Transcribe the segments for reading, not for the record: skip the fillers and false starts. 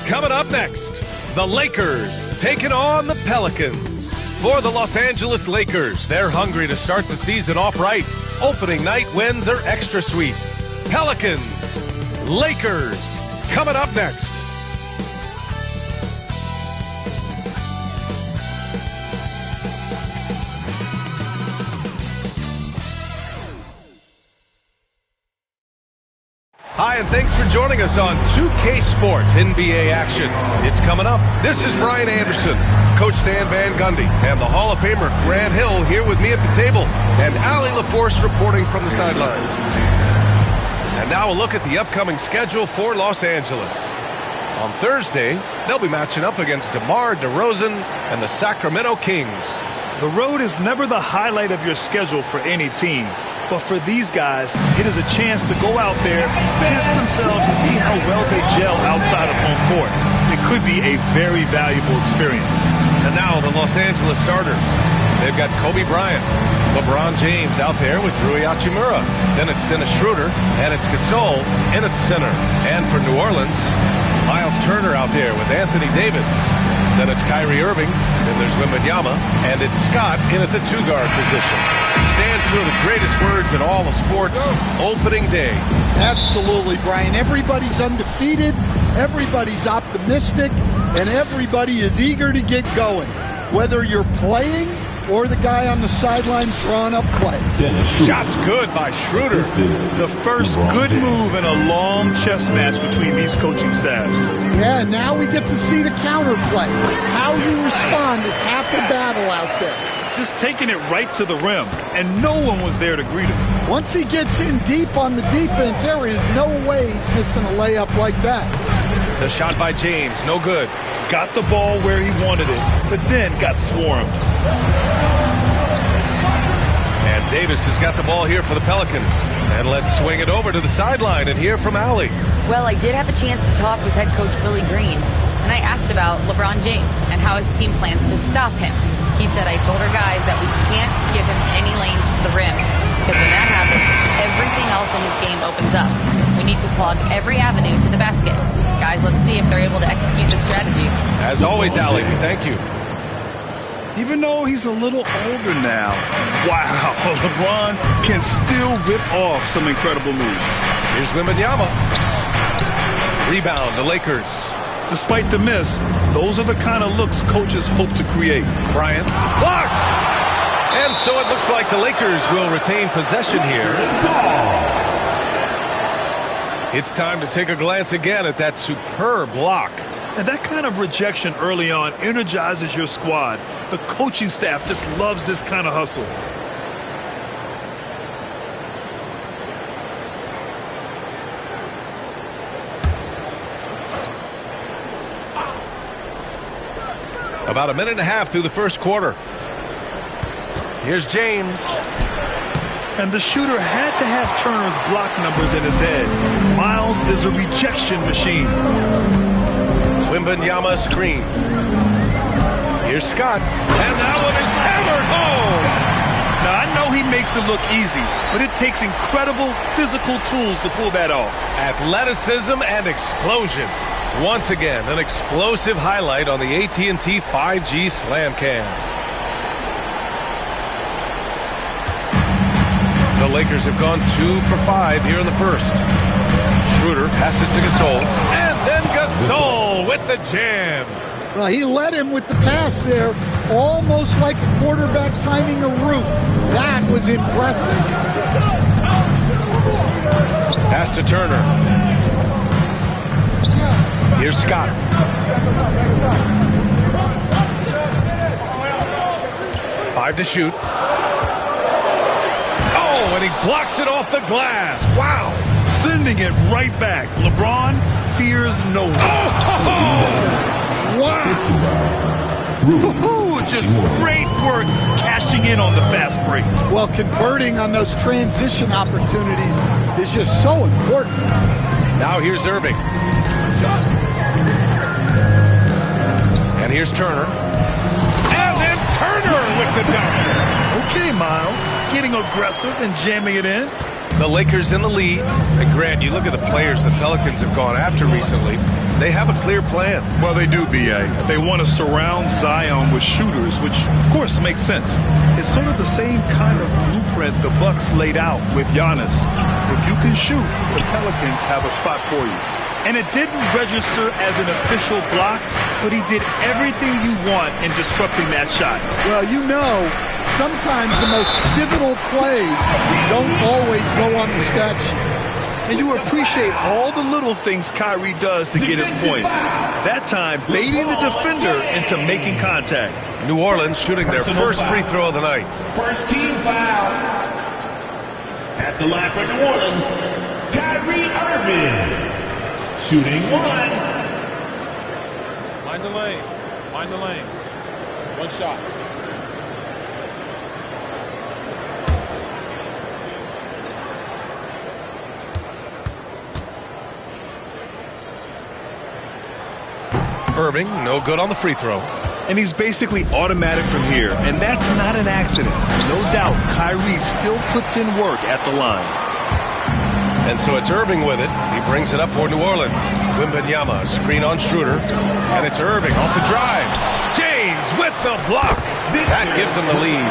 Coming up next, the Lakers taking on the Pelicans. For the Los Angeles Lakers, they're hungry to start the season off right. Opening night wins are extra sweet. Pelicans, Lakers, coming up next. Hi, and thanks for joining us on 2K Sports NBA action. It's coming up. This is Brian Anderson, Coach Stan Van Gundy, and the Hall of Famer Grant Hill here with me at the table, and Allie LaForce reporting from the sidelines. And now a look at the upcoming schedule for Los Angeles. On Thursday, they'll be matching up against DeMar DeRozan and the Sacramento Kings. The road is never the highlight of your schedule for any team. But for these guys, it is a chance to go out there, test themselves, and see how well they gel outside of home court. It could be a very valuable experience. And now the Los Angeles starters. They've got Kobe Bryant, LeBron James out there with Rui Hachimura. Then it's Dennis Schroeder, and it's Gasol in at center. And for New Orleans, Miles Turner out there with Anthony Davis. Then it's Kyrie Irving, then there's Wembanyama, and it's Scott in at the two-guard position. Stand two of the greatest words in all of sports, opening day. Absolutely, Brian. Everybody's undefeated, everybody's optimistic, and everybody is eager to get going. Whether you're playing or the guy on the sidelines drawing up plays. Shots good by Schroeder. The first good move in a long chess match between these coaching staffs. Yeah, now we get to see the counterplay. How you respond is half the battle out there. Just taking it right to the rim, and no one was there to greet him. Once he gets in deep on the defense, there is no way he's missing a layup like that. The shot by James, no good. Got the ball where he wanted it, but then got swarmed. And Davis has got the ball here for the Pelicans. And let's swing it over to the sideline and hear from Allie. Well, I did have a chance to talk with head coach Willie Green, and I asked about LeBron James and how his team plans to stop him. He said, I told our guys that we can't give him any lanes to the rim, because when that happens, everything else in his game opens up. We need to plug every avenue to the basket. Guys, let's see if they're able to execute this strategy. As always, Allie, we thank you. Even though he's a little older now, wow, LeBron can still rip off some incredible moves. Here's Wembanyama. Rebound, the Lakers. Despite the miss, those are the kind of looks coaches hope to create. Bryant blocked. And so it looks like the Lakers will retain possession here. It's time to take a glance again at that superb block. And that kind of rejection early on energizes your squad. The coaching staff just loves this kind of hustle. About a minute and a half through the first quarter. Here's James. And the shooter had to have Turner's block numbers in his head. Miles is a rejection machine. Wembanyama screen. Here's Scott. And that one is hammered home. Now, I know he makes it look easy, but it takes incredible physical tools to pull that off. Athleticism and explosion. Once again, an explosive highlight on the AT&T 5G Slam Cam. The Lakers have gone 2 for 5 here in the first. Schroeder passes to Gasol. And then Gasol with the jam. Well, he led him with the pass there, almost like a quarterback timing a route. That was impressive. Pass to Turner. Here's Scott. Five to shoot. Oh, and he blocks it off the glass. Wow. Sending it right back. LeBron fears no one. Oh! Wow. Just great work cashing in on the fast break. Well, converting on those transition opportunities is just so important. Now here's Irving. And here's Turner. And then Turner with the dunk. Okay, Miles. Getting aggressive and jamming it in. The Lakers in the lead. And Grant, you look at the players the Pelicans have gone after recently. They have a clear plan. Well, they do, B.A. They want to surround Zion with shooters, which, of course, makes sense. It's sort of the same kind of blueprint the Bucks laid out with Giannis. If you can shoot, the Pelicans have a spot for you. And it didn't register as an official block, but he did everything you want in disrupting that shot. Well, you know, sometimes the most pivotal plays don't always go on the stat sheet. And you appreciate all the little things Kyrie does to get his points. That time, baiting the defender into making contact. New Orleans shooting their first free throw of the night. First team foul. At the line for New Orleans, Kyrie Irving. Shooting one. Find the lanes. Find the lanes. One shot. Irving, no good on the free throw. And he's basically automatic from here, and that's not an accident. No doubt, Kyrie still puts in work at the line. And so it's Irving with it. He brings it up for New Orleans. Wembanyama, screen on Schroeder. And it's Irving off the drive. James with the block. That gives him the lead.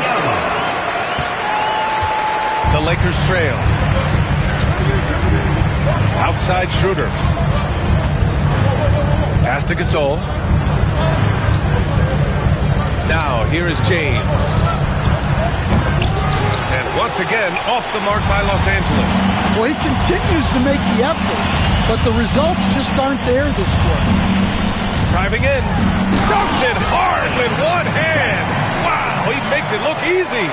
The Lakers trail. Outside Schroeder. Pass to Gasol. Now here is James. And once again, off the mark by Los Angeles. Well, he continues to make the effort, but the results just aren't there this quarter. Driving in. Dunks it hard with one hand. Wow, he makes it look easy.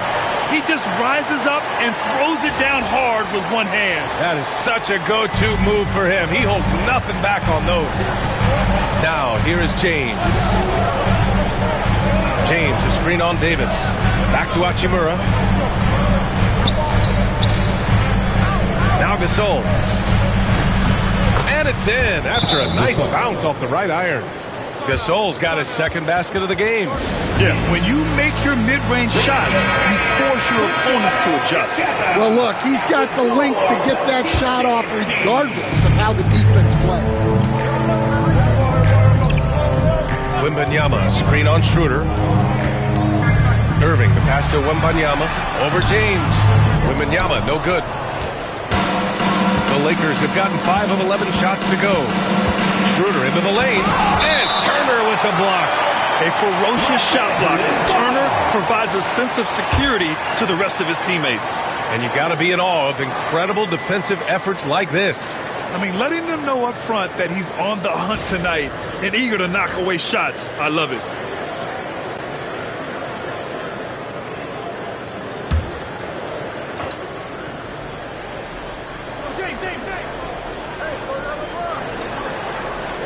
He just rises up and throws it down hard with one hand. That is such a go-to move for him. He holds nothing back on those. Now, here is James. James, a screen on Davis. Back to Hachimura. Now Gasol. And it's in after a nice bounce off the right iron. Gasol's got his second basket of the game. Yeah, when you make your mid-range shots, you force your opponents to adjust. Well, look, he's got the link to get that shot off regardless of how the defense plays. Wembanyama, screen on Schroeder. Irving, the pass to Wembanyama. Over James. Wembanyama, no good. The Lakers have gotten 5 of 11 shots to go. Schroeder into the lane. And Turner with the block. A ferocious shot blocker. Turner provides a sense of security to the rest of his teammates. And you got to be in awe of incredible defensive efforts like this. I mean, letting them know up front that he's on the hunt tonight and eager to knock away shots. I love it.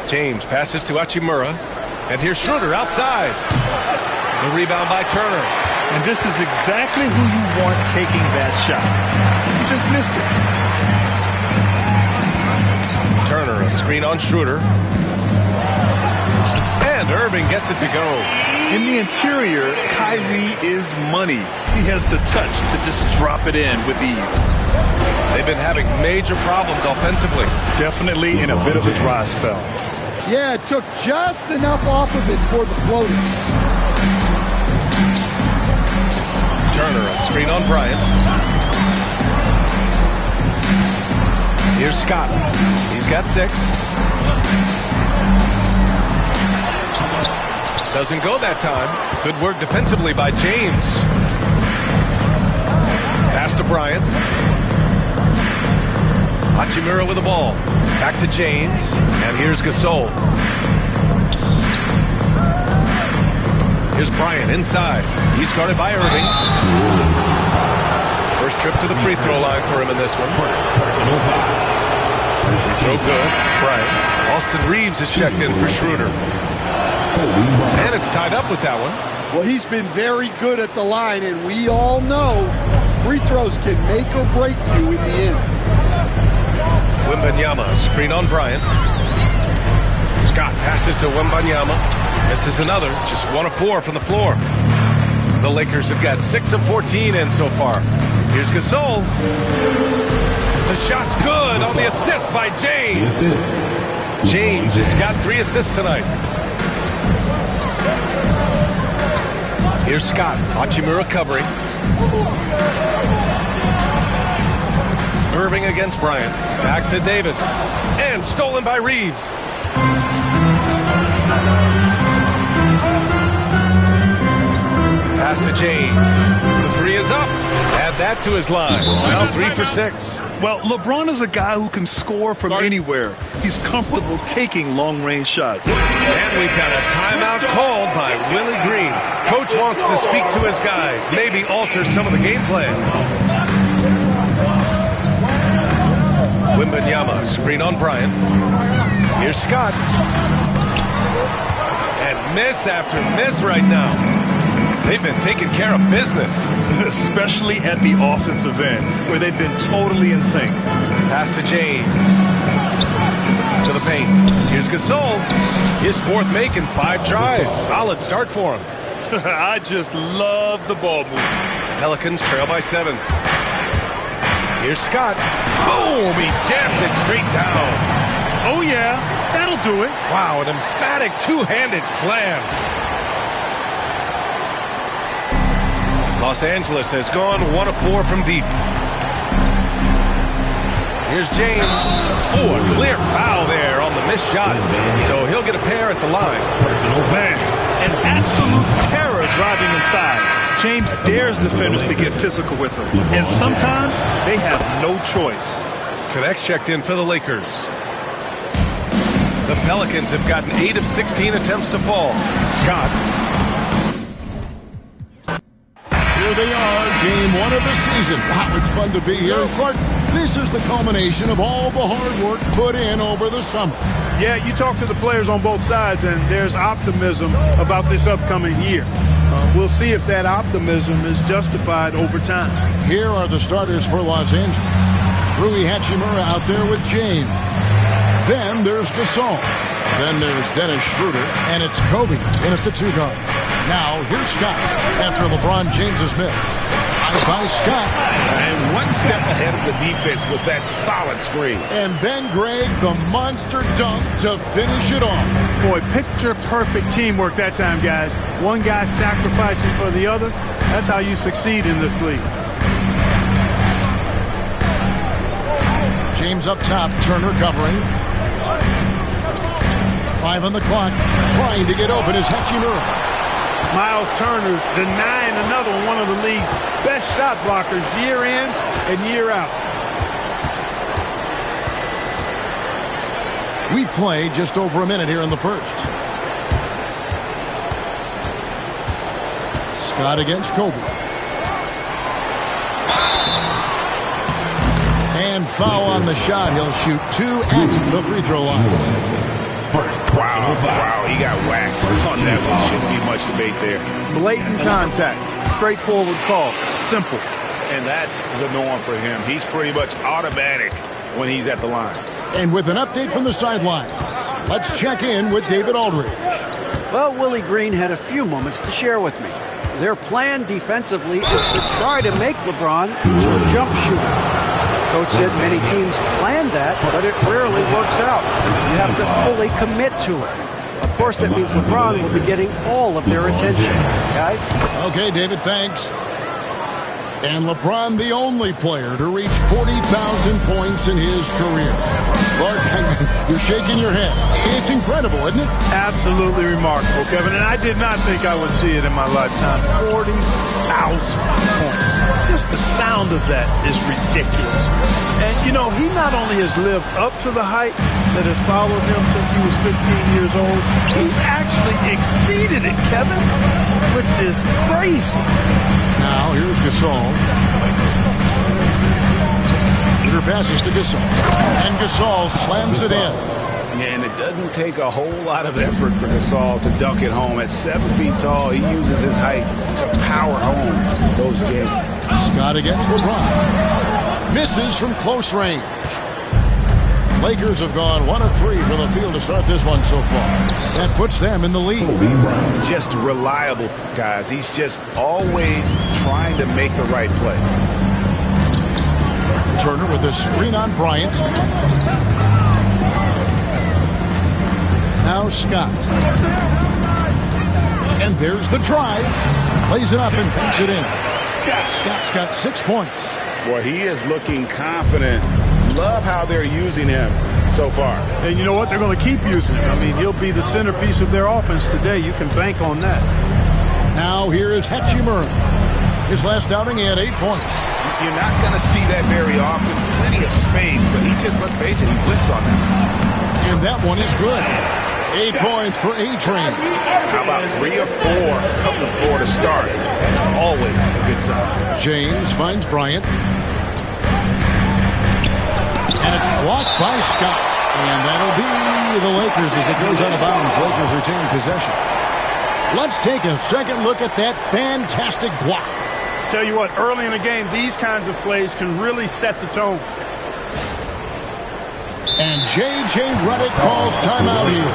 James passes to Hachimura. And here's Schroeder outside. The rebound by Turner. And this is exactly who you want taking that shot. You just missed it. Turner, a screen on Schroeder. And Irving gets it to go. In the interior, Kyrie is money. He has the touch to just drop it in with ease. They've been having major problems offensively. Definitely in a bit of a dry spell. Yeah, it took just enough off of it for the floater. Turner, a screen on Bryant. Here's Scott. He's got 6. Doesn't go that time. Good work defensively by James. Pass to Bryant. Hachimura with the ball. Back to James. And here's Gasol. Here's Bryant inside. He's guarded by Irving. First trip to the free throw line for him in this one. Free throw good. Bryant. Austin Reeves is checked in for Schroeder. And it's tied up with that one. Well, he's been very good at the line, and we all know free throws can make or break you in the end. Wembanyama, screen on Bryant. Scott passes to Wembanyama. Misses another, just 1 of 4 from the floor. The Lakers have got 6 of 14 in so far. Here's Gasol. The shot's good on the assist by James. James has got 3 assists tonight. Here's Scott. Hachimura covering. Irving against Bryant. Back to Davis. And stolen by Reeves. Pass to James. The 3 is up. Add that to his line. Now 3 for 6. Well, LeBron is a guy who can score from anywhere. He's comfortable taking long-range shots. And we've got a timeout called by Willie Green. Coach wants to speak to his guys, maybe alter some of the game plan. Wembanyama, screen on Bryant. Here's Scott. And miss after miss right now. They've been taking care of business. Especially at the offensive end, where they've been totally in sync. Pass to James. To the paint. Here's Gasol. His 4th make in 5 tries. Solid start for him. I just love the ball movement. Pelicans trail by 7. Here's Scott. Boom! He jams it straight down. Oh, yeah. That'll do it. Wow, an emphatic 2-handed slam. Los Angeles has gone 1 of 4 from deep. Here's James. Oh, a clear foul there on the missed shot. So he'll get a pair at the line. Man, an absolute terror driving inside. James dares defenders to get physical with him. And sometimes they have no choice. Connects checked in for the Lakers. The Pelicans have gotten 8 of 16 attempts to fall. Scott. Here they are, game 1 of the season. Wow, it's fun to be here. Clark, this is the culmination of all the hard work put in over the summer. Yeah, you talk to the players on both sides, and there's optimism about this upcoming year. We'll see if that optimism is justified over time. Here are the starters for Los Angeles. Rui Hachimura out there with James. Then there's Gasol. Then there's Dennis Schroeder, and it's Kobe in at the 2 guard. Now, here's Scott after LeBron James's miss. Drive by Scott. And 1 step ahead of the defense with that solid screen. And then Greg, the monster dunk to finish it off. Boy, picture-perfect teamwork that time, guys. One guy sacrificing for the other. That's how you succeed in this league. James up top, Turner covering. 5 on the clock. Trying to get open is Hachimura. Miles Turner denying another one of the league's best shot blockers year in and year out. We've played just over a minute here in the first. Scott against Kobe. And foul on the shot. He'll shoot 2 at the free throw line. Wow, he got whacked on that one. Shouldn't be much debate there. Blatant contact. Straightforward call. Simple. And that's the norm for him. He's pretty much automatic when he's at the line. And with an update from the sidelines, let's check in with David Aldridge. Well, Willie Green had a few moments to share with me. Their plan defensively is to try to make LeBron into a jump shooter. Coach said many teams plan that, but it rarely works out. You have to fully commit to it. Of course, that means LeBron will be getting all of their attention. Guys? Okay, David, thanks. And LeBron, the only player to reach 40,000 points in his career. Clark, you're shaking your head. It's incredible, isn't it? Absolutely remarkable, Kevin. And I did not think I would see it in my lifetime. 40,000 points. Just the sound of that is ridiculous. And, you know, he not only has lived up to the hype that has followed him since he was 15 years old, he's actually exceeded it, Kevin, which is crazy. Now, here's Gasol. Peter passes to Gasol. And Gasol slams it in. And it doesn't take a whole lot of effort for Gasol to dunk it home. At 7 feet tall, he uses his height to power home those games. Scott against LeBron. Misses from close range. Lakers have gone 1 of 3 from the field to start this one so far. That puts them in the lead. Just reliable, guys. He's just always trying to make the right play. Turner with a screen on Bryant. Now Scott. And there's the drive. Plays it up and banks it in. Scott's got 6 points. Boy, he is looking confident. Love how they're using him so far. And you know what? They're going to keep using him. I mean, he'll be the centerpiece of their offense today. You can bank on that. Now here is Hachimura. His last outing, he had 8 points. You're not going to see that very often. Plenty of space, but he just, let's face it, he whiffs on that. And that one is good. 8 points for A-Train. How about 3 or 4 come to the floor to start? That's always a good sign. James finds Bryant. And it's blocked by Scott. And that'll be the Lakers as it goes out of bounds. Lakers retain possession. Let's take a second look at that fantastic block. Tell you what, early in the game, these kinds of plays can really set the tone. And J.J. Redick calls timeout here.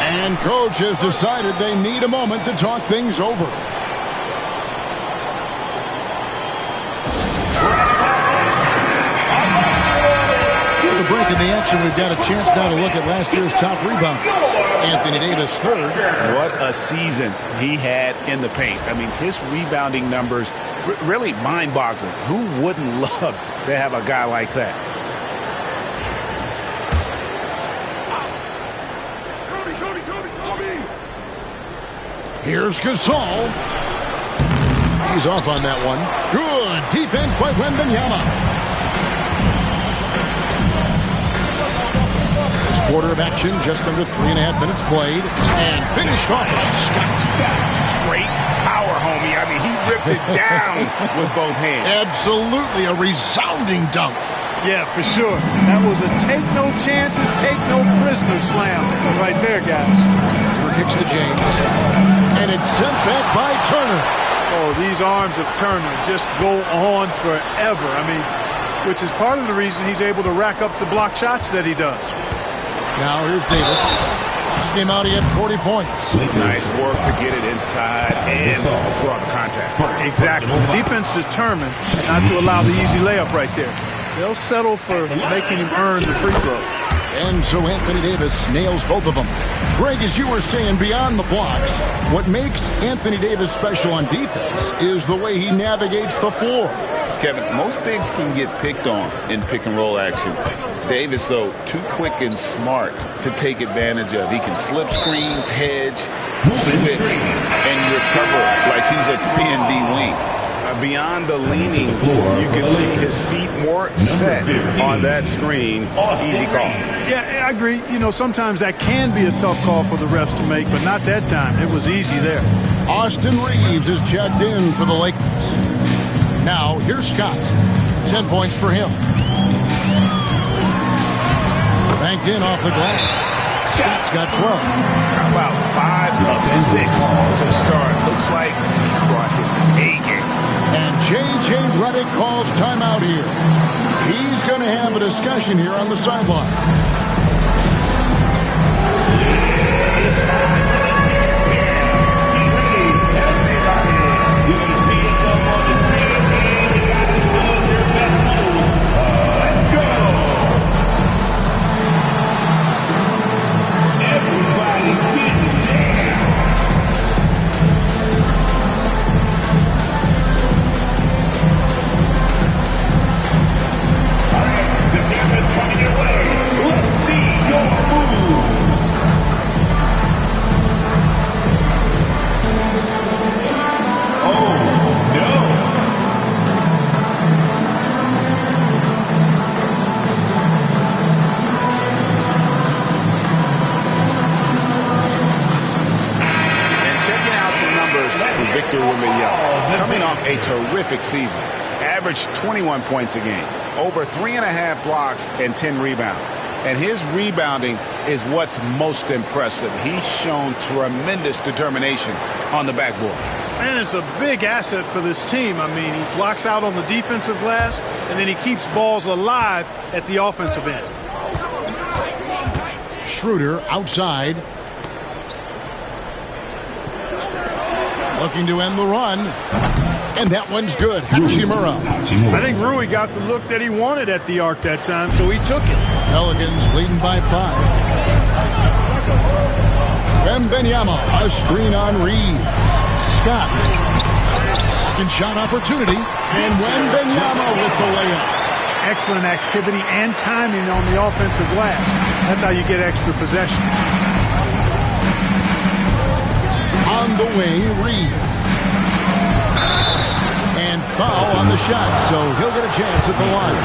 And coach has decided they need a moment to talk things over. At the break in the action, we've got a chance now to look at last year's top rebounders. Anthony Davis, third. What a season he had in the paint. I mean, his rebounding numbers really mind-boggling. Who wouldn't love to have a guy like that? Here's Gasol. He's off on that one. Good defense by Wembanyama. First quarter of action, just under 3.5 minutes played. And finished off by Scott. Straight power, homie. I mean, he ripped it down with both hands. Absolutely a resounding dunk. Yeah, for sure. That was a take no chances, take no prisoner slam right there, guys. Kicks to James. And it's sent back by Turner. Oh, these arms of Turner just go on forever. I mean, which is part of the reason he's able to rack up the block shots that he does. Now here's Davis. This game out, he had 40 points. Nice work to get it inside and draw the contact. Exactly. The defense determined not to allow the easy layup right there. They'll settle for making him earn the free throw. And so Anthony Davis nails both of them. Greg, as you were saying, beyond the blocks, what makes Anthony Davis special on defense is the way he navigates the floor. Kevin, most bigs can get picked on in pick-and-roll action. Davis, though, too quick and smart to take advantage of. He can slip screens, hedge, switch, and recover like he's a 3-and-D wing. Beyond the leaning, you can see his feet more set on that screen. Easy call. Yeah, I agree. You know, sometimes that can be a tough call for the refs to make, but not that time. It was easy there. Austin Reeves is checked in for the Lakers. Now, here's Scott. 10 points for him. Banked in off the glass. Scott's got 12. How about 5 of 6 to start? Looks like he brought his A game. And J.J. Redick calls timeout here. He's going to have a discussion here on the sideline. A terrific season. Averaged 21 points a game, over 3.5 blocks and 10 rebounds. And his rebounding is what's most impressive. He's shown tremendous determination on the backboard. And it's a big asset for this team. I mean, he blocks out on the defensive glass, and then he keeps balls alive at the offensive end. Schroeder outside. Looking to end the run. And that one's good. Hachimura. I think Rui got the look that he wanted at the arc that time, so he took it. Pelicans leading by 5. Wembanyama, a screen on Reeves. Scott. Second shot opportunity. And Wembanyama with the layup. Excellent activity and timing on the offensive glass. That's how you get extra possession. On the way, Reeves. And foul on the shot, so he'll get a chance at the line.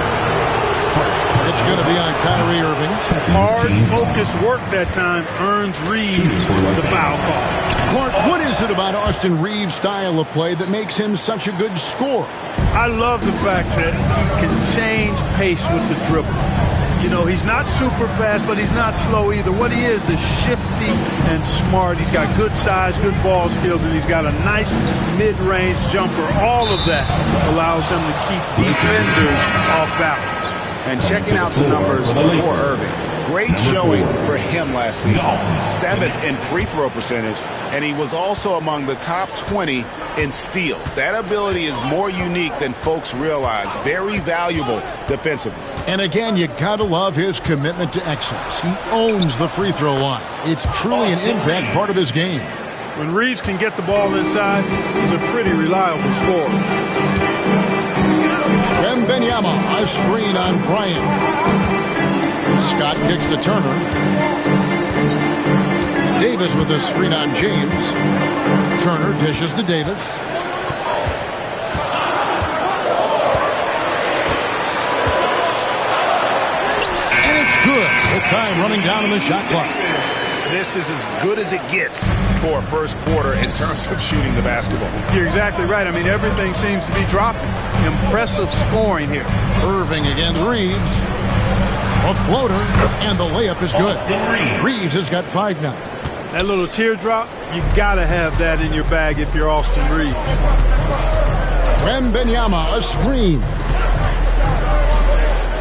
It's going to be on Kyrie Irving. Hard, focused work that time earns Reeves the foul call. Clark, what is it about Austin Reeves' style of play that makes him such a good scorer? I love the fact that he can change pace with the dribble. You know, he's not super fast, but he's not slow either. What he is shifty and smart. He's got good size, good ball skills, and he's got a nice mid-range jumper. All of that allows him to keep defenders off balance. And checking out some numbers for Irving. Great showing for him last season. 7th in free throw percentage, and he was also among the top 20 in steals. That ability is more unique than folks realize. Very valuable defensively. And again, you gotta love his commitment to excellence. He owns the free throw line. It's truly an impact part of his game. When Reeves can get the ball inside, he's a pretty reliable scorer. Wembanyama, a screen on Bryant. Scott kicks to Turner. Davis with a screen on James. Turner dishes to Davis. And it's good. The time running down on the shot clock. This is as good as it gets for a first quarter in terms of shooting the basketball. You're exactly right. I mean, everything seems to be dropping. Impressive scoring here. Irving against Reeves. A floater, and the layup is good. Reeves has got 5 now. That little teardrop, you've got to have that in your bag if you're Austin Reeves. Wembanyama, a screen.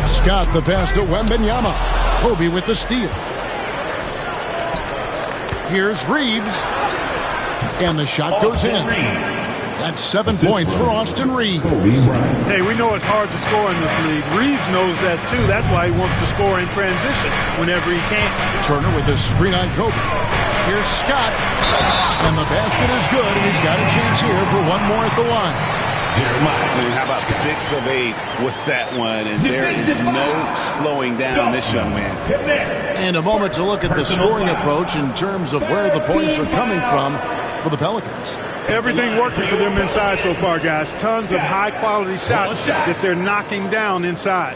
Scott the pass to Wembanyama. Kobe with the steal. Here's Reeves. And the shot goes in. That's 7 points for Austin Reeves. Hey, we know it's hard to score in this league. Reeves knows that, too. That's why he wants to score in transition whenever he can. Turner with a screen on Kobe. Here's Scott. And the basket is good, and he's got a chance here for one more at the line. How about 6 of 8 with that one, and there is no slowing down this young man. And a moment to look at the scoring approach in terms of where the points are coming from for the Pelicans. Everything working for them inside so far, guys. Tons of high-quality shots that they're knocking down inside.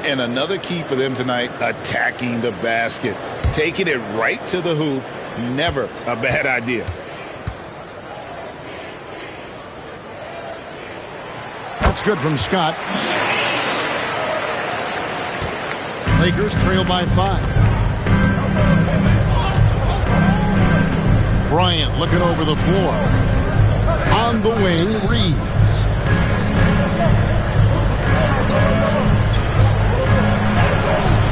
And another key for them tonight, attacking the basket. Taking it right to the hoop, never a bad idea. That's good from Scott. Lakers trail by 5. Bryant looking over the floor. On the wing, Reeves.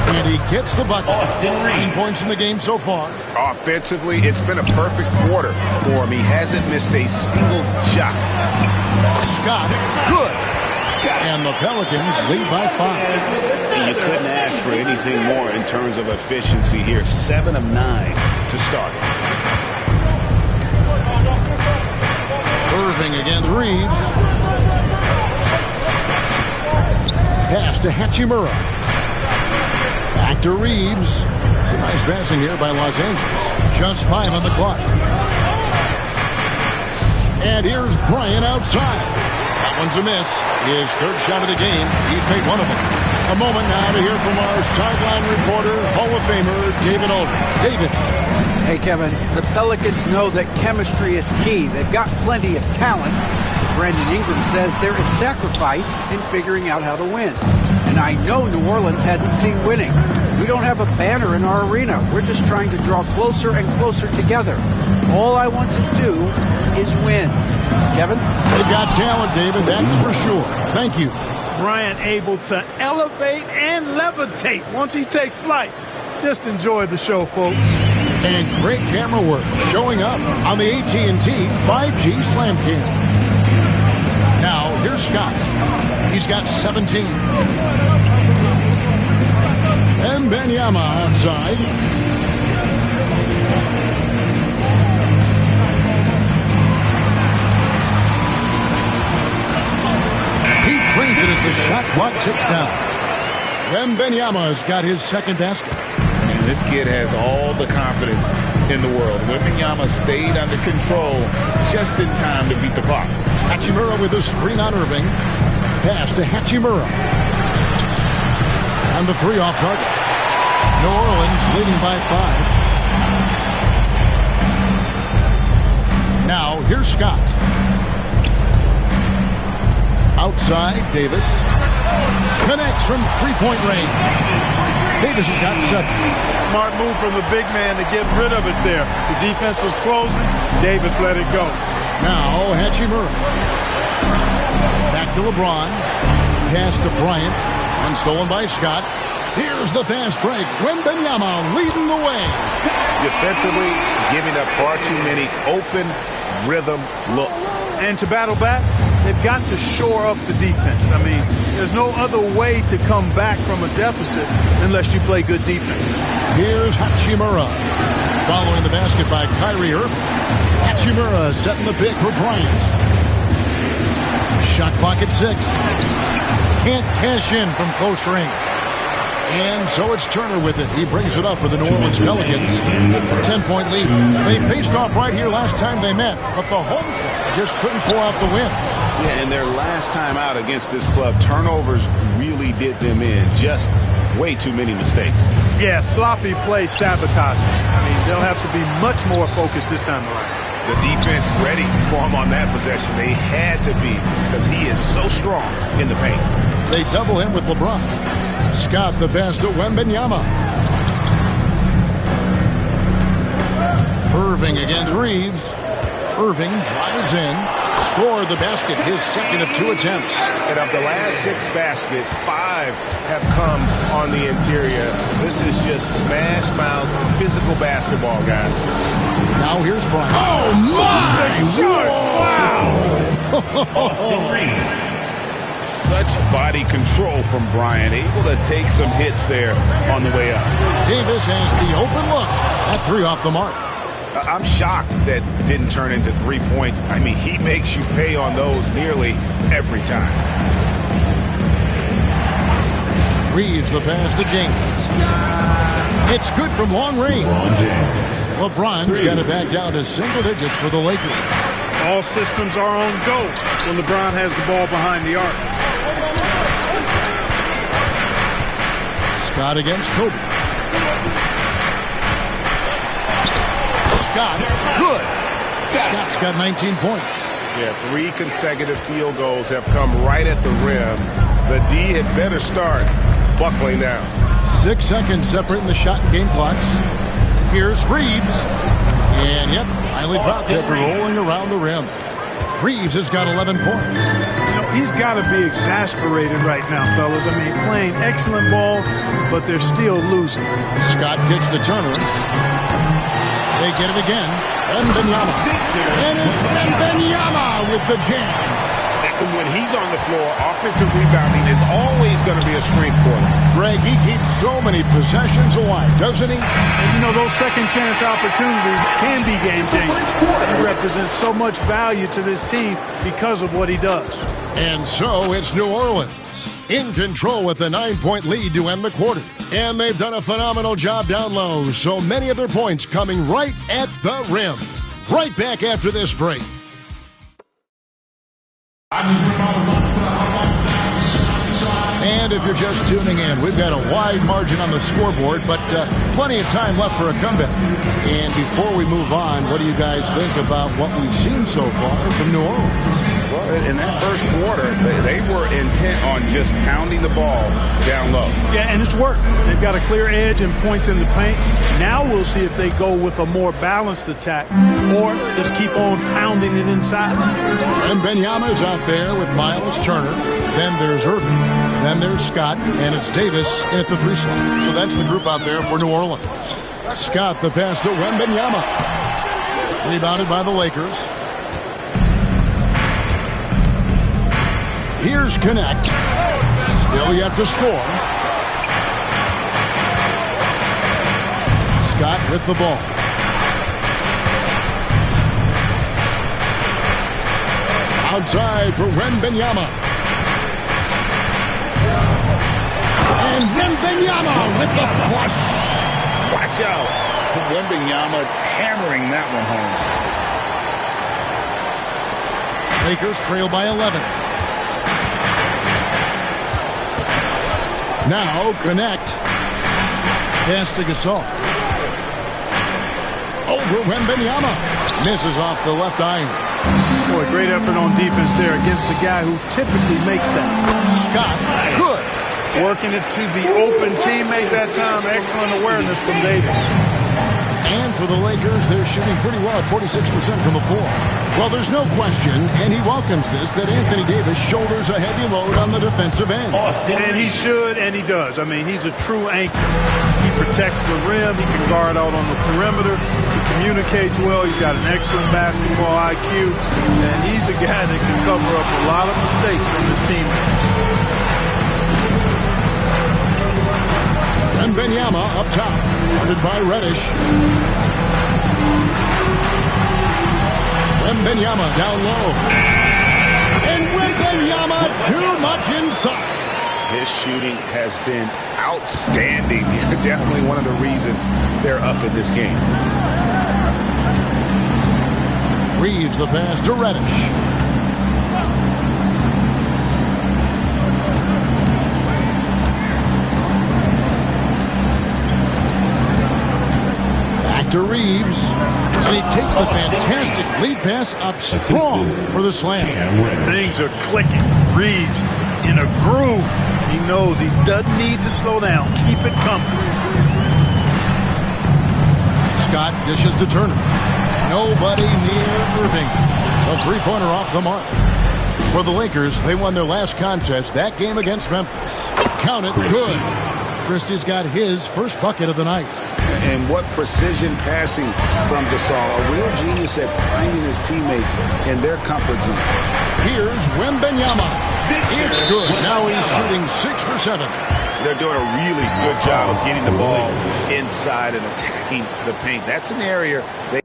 And he gets the bucket. 9 points in the game so far. Offensively, it's been a perfect quarter for him. He hasn't missed a single shot. Scott, good. And the Pelicans lead by 5. You couldn't ask for anything more in terms of efficiency here. 7 of 9 to start. Irving against Reeves. Pass to Hachimura. Back to Reeves. Some nice passing here by Los Angeles. Just 5 on the clock. And here's Bryant outside. That one's a miss. His 3rd shot of the game. He's made one of them. A moment now to hear from our sideline reporter, Hall of Famer David Aldridge. David. Hey, Kevin, the Pelicans know that chemistry is key. They've got plenty of talent. Brandon Ingram says there is sacrifice in figuring out how to win. And I know New Orleans hasn't seen winning. We don't have a banner in our arena. We're just trying to draw closer and closer together. All I want to do is win. Kevin? They've got talent, David, that's for sure. Thank you. Bryant able to elevate and levitate once he takes flight. Just enjoy the show, folks. And great camera work showing up on the AT&T 5G Slam Cam. Now, here's Scott. He's got 17. Wembanyama outside. clock ticks down. Wembanyama's got his second basket. And this kid has all the confidence in the world. Wembanyama stayed under control just in time to beat the clock. Hachimura with a screen on Irving. Pass to Hachimura. And the three off target. New Orleans leading by 5. Now, here's Scott. Outside, Davis. Connects from three-point range. Davis has got 7. Smart move from the big man to get rid of it there. The defense was closing. Davis let it go. Now, Hachimura. Back to LeBron. Pass to Bryant. And stolen by Scott. Here's the fast break. Wembanyama leading the way. Defensively, giving up far too many open rhythm looks. And to battle back, they've got to shore up the defense. I mean, there's no other way to come back from a deficit unless you play good defense. Here's Hachimura. Following the basket by Kyrie Irving. Hachimura setting the pick for Bryant. Shot clock at 6. Can't cash in from close range. And so it's Turner with it. He brings it up for the New Orleans Pelicans. 10-point lead. They faced off right here last time they met, but the home club just couldn't pull out the win. Yeah, and their last time out against this club, turnovers really did them in. Just way too many mistakes. Yeah, sloppy play sabotage. I mean, they'll have to be much more focused this time around. The defense ready for him on that possession. They had to be because he is so strong in the paint. They double him with LeBron. Scott the pass to Wembanyama. Irving against Reeves. Irving drives in. Scored the basket, his second of 2 attempts. And of the last 6 baskets, 5 have come on the interior. This is just smash mouth physical basketball, guys. Now here's Bryant. Oh my! Wow! Such body control from Bryant, able to take some hits there on the way up. Davis has the open look. That 3 off the mark. I'm shocked that didn't turn into 3 points. I mean, he makes you pay on those nearly every time. Reeves the pass to James. It's good from long range. LeBron's got it back down to single digits for the Lakers. All systems are on go when LeBron has the ball behind the arc. Scott against Kobe. Scott, good. Scott's got 19 points. Yeah, 3 consecutive field goals have come right at the rim. The D had better start buckling now. 6 seconds separating the shot and game clocks. Here's Reeves. And, yep, finally dropped after rolling around the rim. Reeves has got 11 points. You know, he's got to be exasperated right now, fellas. I mean, playing excellent ball, but they're still losing. Scott kicks to Turner. They get it again. Wembanyama. And it's Wembanyama with the jam. When he's on the floor, offensive rebounding is always going to be a strength for him. Greg, he keeps so many possessions alive, doesn't he? And you know, those second chance opportunities can be game changers. He represents so much value to this team because of what he does. And so it's New Orleans in control with a 9-point lead to end the quarter. And they've done a phenomenal job down low. So many of their points coming right at the rim. Right back after this break. And if you're just tuning in, we've got a wide margin on the scoreboard, but plenty of time left for a comeback. And before we move on, what do you guys think about what we've seen so far from New Orleans? Well, in that first quarter, they were intent on just pounding the ball down low. Yeah, and it's worked. They've got a clear edge and points in the paint. Now we'll see if they go with a more balanced attack or just keep on pounding it inside. And Wembanyama's out there with Miles Turner. Then there's Irving. Then there's Scott, and it's Davis in at the 3 slot. So that's the group out there for New Orleans. Scott the pass to Wembanyama. Rebounded by the Lakers. Here's Connect. Still yet to score. Scott with the ball. Outside for Wembanyama. And Wembanyama with the flush. Watch out. Wembanyama hammering that one home. Lakers trail by 11. Now connect. Pass to Gasol. Over Wembanyama. Misses off the left iron. Boy, great effort on defense there against a guy who typically makes that. Scott, good. Working it to the open teammate that time. Excellent awareness from Davis. And for the Lakers, they're shooting pretty well at 46% from the floor. Well, there's no question, and he welcomes this, that Anthony Davis shoulders a heavy load on the defensive end. And he should, and he does. I mean, he's a true anchor. He protects the rim. He can guard out on the perimeter. He communicates well. He's got an excellent basketball IQ. And he's a guy that can cover up a lot of mistakes from his teammates. Wembanyama up top, guarded by Reddish. Wembanyama down low. And Wembanyama too much inside. His shooting has been outstanding. Definitely one of the reasons they're up in this game. Reeves the pass to Reddish. To Reeves, and he takes the fantastic lead pass up strong for the slam. Things are clicking. Reeves in a groove. He knows he doesn't need to slow down. Keep it coming. Scott dishes to Turner. Nobody near Irving. A three-pointer off the mark. For the Lakers, they won their last contest, that game against Memphis. Count it, good. Christie's got his first bucket of the night. And what precision passing from Gasol. A real genius at finding his teammates in their comfort zone. Here's Wembanyama. It's good. Now he's shooting 6 for 7. They're doing a really good job of getting the ball inside and attacking the paint. That's an area they...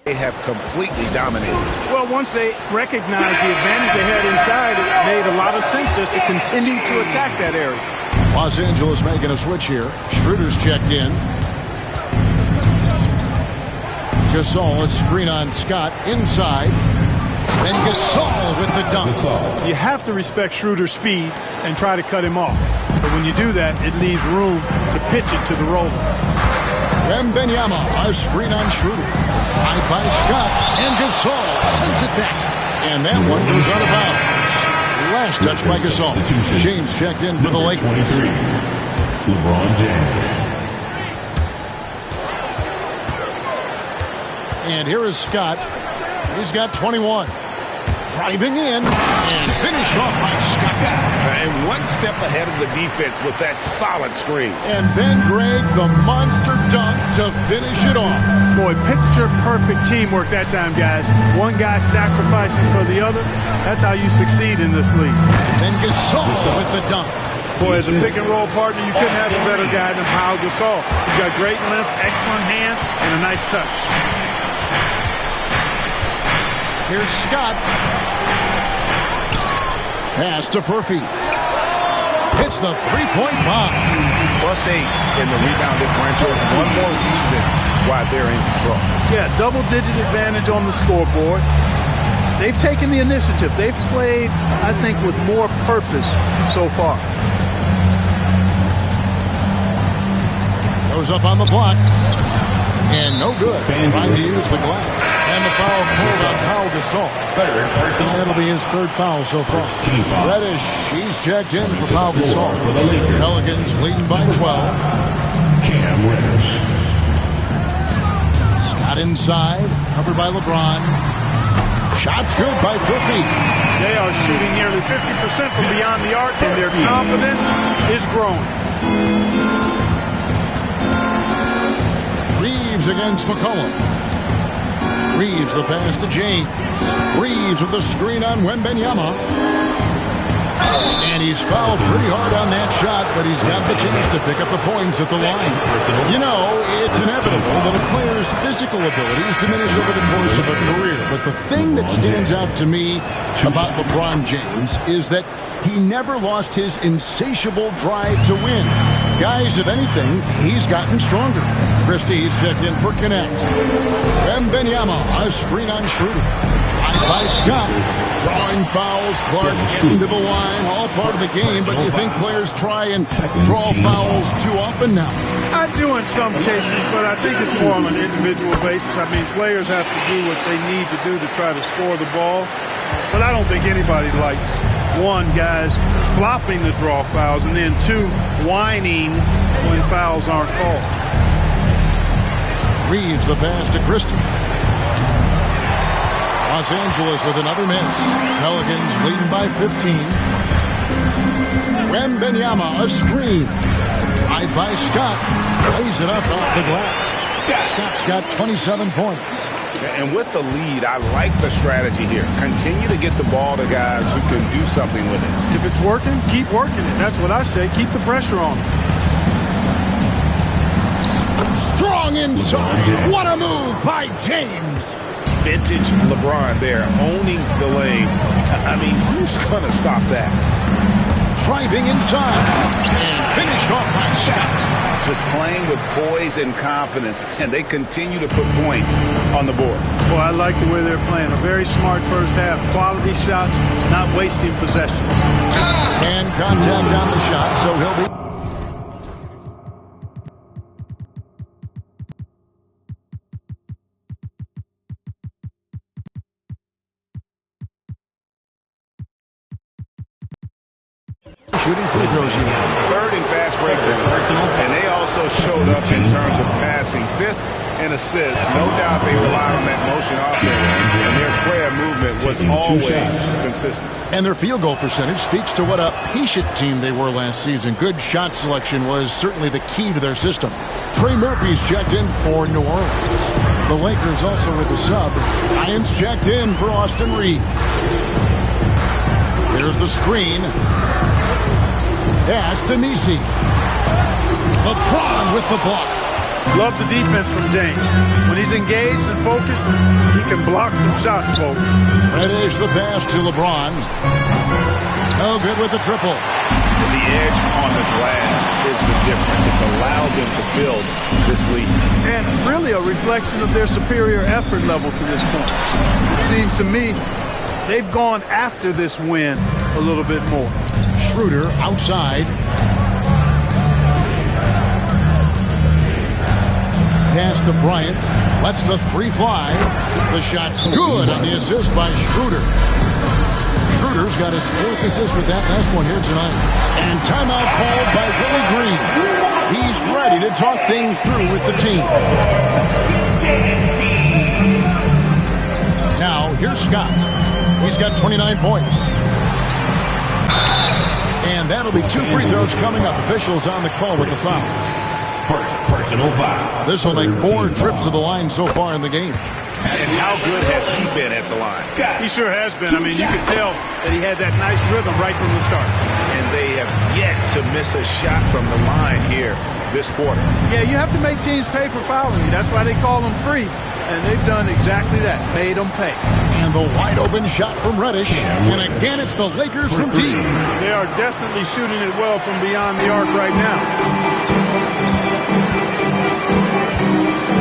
They have completely dominated. Well, once they recognized the advantage they had inside, it made a lot of sense just to continue to attack that area. Los Angeles making a switch here. Schroeder's checked in. Gasol, a screen on Scott inside. And Gasol with the dunk. You have to respect Schroeder's speed and try to cut him off. But when you do that, it leaves room to pitch it to the roller. Wembanyama, a screen on Schroeder. Drive by Scott, and Gasol sends it back. And that one goes out of bounds. Last touch by Gasol. James checked in for the Lakers. 23, LeBron James. And here is Scott. He's got 21. Driving in and finished off by Scott. And one step ahead of the defense with that solid screen. And then Greg, the monster dunk to finish it off. Boy, picture-perfect teamwork that time, guys. One guy sacrificing for the other. That's how you succeed in this league. Then Gasol with the dunk. Boy, as a pick-and-roll partner, you couldn't have a better guy than Pau Gasol. He's got great length, excellent hands, and a nice touch. Here's Scott. Pass to Furphy. Hits the three-point bomb. +8 in the rebound differential. One more reason why they're in control. Yeah, double-digit advantage on the scoreboard. They've taken the initiative. They've played, I think, with more purpose so far. Goes up on the block. And no good. Trying to use the glass. And the foul pulled on Pau Gasol. That'll be his third foul so far. Reddish, he's checked in for Pau Gasol. Pelicans leading by 12. Cam Reddish. Scott inside, covered by LeBron. Shots good by Furphy. They are shooting nearly 50% from beyond the arc, and their confidence is growing. Reeves against McCollum. Reeves the pass to James. Reeves with the screen on Wembanyama. And he's fouled pretty hard on that shot, but he's got the chance to pick up the points at the line. You know, it's inevitable that a player's physical abilities diminish over the course of a career. But the thing that stands out to me about LeBron James is that he never lost his insatiable drive to win. Guys, if anything, he's gotten stronger. Christie's checked in for Connect. Wembanyama, a screen on Schroeder. Drive by Scott. Drawing fouls, Clark getting to the line, all part of the game, but you think players try and draw fouls too often now? I do in some cases, but I think it's more on an individual basis. I mean, players have to do what they need to do to try to score the ball, but I don't think anybody likes, one, guys flopping the draw fouls, and then two, whining when fouls aren't called. Reeves the pass to Christie. Los Angeles with another miss. Pelicans leading by 15. Wembanyama, a screen. Drive by Scott. Plays it up off the glass. Scott's got 27 points. And with the lead, I like the strategy here. Continue to get the ball to guys who can do something with it. If it's working, keep working it. That's what I say. Keep the pressure on. Strong inside. What a move by James. Vintage LeBron there, owning the lane. I mean, who's going to stop that? Driving inside. And finished off by Scott. Just playing with poise and confidence, and they continue to put points on the board. Well, I like the way they're playing. A very smart first half. Quality shots, not wasting possession. And contact on the shot, so he'll be... shooting free throws here. Third in fast break, and they also showed up in terms of passing. Fifth in assists. No doubt they relied on that motion offense, and their player movement was always consistent. And their field goal percentage speaks to what a patient team they were last season. Good shot selection was certainly the key to their system. Trey Murphy's checked in for New Orleans. The Lakers also with the sub. Lions checked in for Austin Reeves. There's the screen. Pass to Misi. LeBron with the block. Love the defense from James. When he's engaged and focused, he can block some shots, folks. Reddish the pass to LeBron. No good with the triple. And the edge on the glass is the difference. It's allowed them to build this lead. And really a reflection of their superior effort level to this point. It seems to me they've gone after this win a little bit more. Schroeder outside. Pass to Bryant. Lets the three fly. The shot's good on the assist by Schroeder. Schroeder's got his fourth assist with that last one here tonight. And timeout called by Willie Green. He's ready to talk things through with the team. Now, here's Scott. He's got 29 points. And that'll be two free throws coming up. Officials on the call with the foul. Personal foul. This will make 4 trips to the line so far in the game. And how good has he been at the line? He sure has been. I mean, you can tell that he had that nice rhythm right from the start. And they have yet to miss a shot from the line here this quarter. Yeah, you have to make teams pay for fouling you. That's why they call them free. And they've done exactly that, made them pay. And the wide open shot from Reddish. And again, it's the Lakers from deep. They are definitely shooting it well from beyond the arc right now.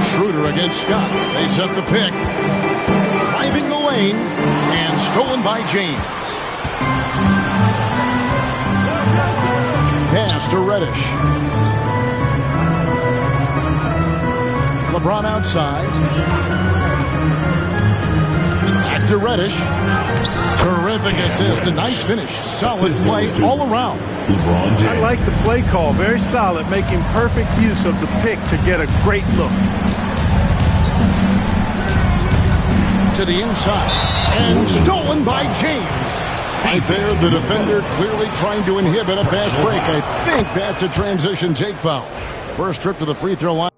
Schroeder against Scott. They set the pick. Driving the lane. And stolen by James. Pass to Reddish. LeBron outside. Back to Reddish. Terrific assist. A nice finish. Solid play all around. I like the play call. Very solid. Making perfect use of the pick to get a great look. To the inside. And stolen by James. Right there, the defender clearly trying to inhibit a fast break. I think that's a transition take foul. First trip to the free throw line.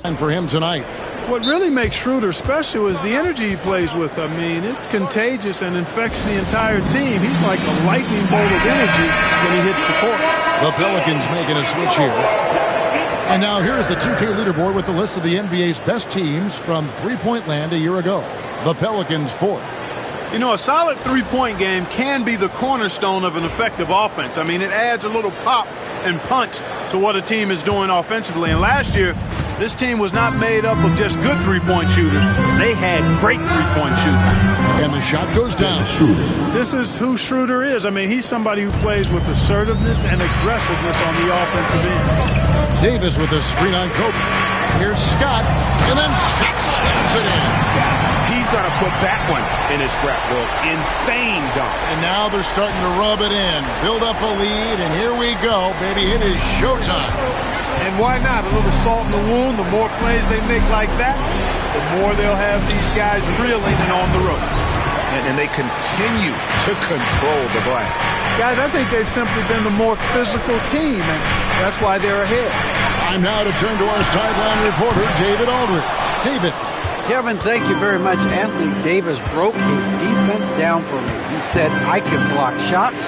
And for him tonight. What really makes Schroeder special is the energy he plays with. I mean, it's contagious and infects the entire team. He's like a lightning bolt of energy when he hits the court. The Pelicans making a switch here. And now here's the 2K leaderboard with the list of the NBA's best teams from three-point land a year ago. The Pelicans 4th. You know, a solid three-point game can be the cornerstone of an effective offense. I mean, it adds a little pop and punch to what a team is doing offensively. And last year, this team was not made up of just good three-point shooters. They had great three-point shooters. And the shot goes down. This is who Schroeder is. I mean, he's somebody who plays with assertiveness and aggressiveness on the offensive end. Davis with a screen on Kobe. Here's Scott, and then Scott slams it in. He's going to put that one in his scrapbook. Insane dunk. And now they're starting to rub it in. Build up a lead, and here we go, baby. It is showtime. And why not? A little salt in the wound. The more plays they make like that, the more they'll have these guys reeling and on the ropes. And they continue to control the glass. Guys, I think they've simply been the more physical team, and that's why they're ahead. Time now to turn to our sideline reporter, David Aldridge. David. Kevin, thank you very much. Anthony Davis broke his defense down for me. He said, I can block shots,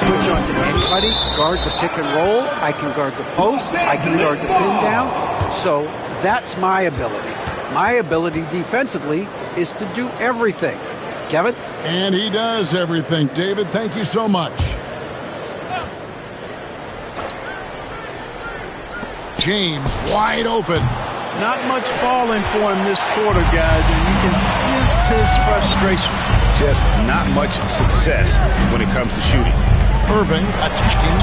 switch on to anybody, guard the pick and roll, I can guard the post, I can guard the pin down. So that's my ability. My ability defensively is to do everything. Kevin? And he does everything. David, thank you so much. James wide open. Not much falling for him this quarter, guys, and you can sense his frustration. Just not much success when it comes to shooting. Irving attacking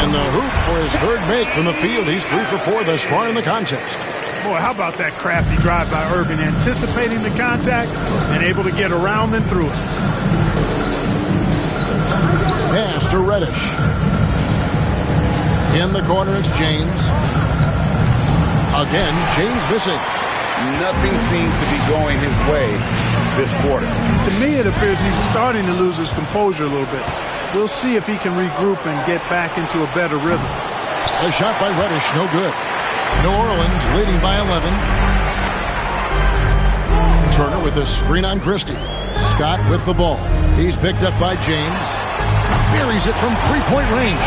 in the hoop for his third make from the field. He's 3 for 4 thus far in the contest. Boy, how about that crafty drive by Irving, anticipating the contact and able to get around and through it. Pass to Reddish. In the corner, it's James. Again, James missing. Nothing seems to be going his way this quarter. To me, it appears he's starting to lose his composure a little bit. We'll see if he can regroup and get back into a better rhythm. A shot by Reddish, no good. New Orleans leading by 11. Turner with a screen on Christie. Scott with the ball. He's picked up by James. Buries it from three-point range.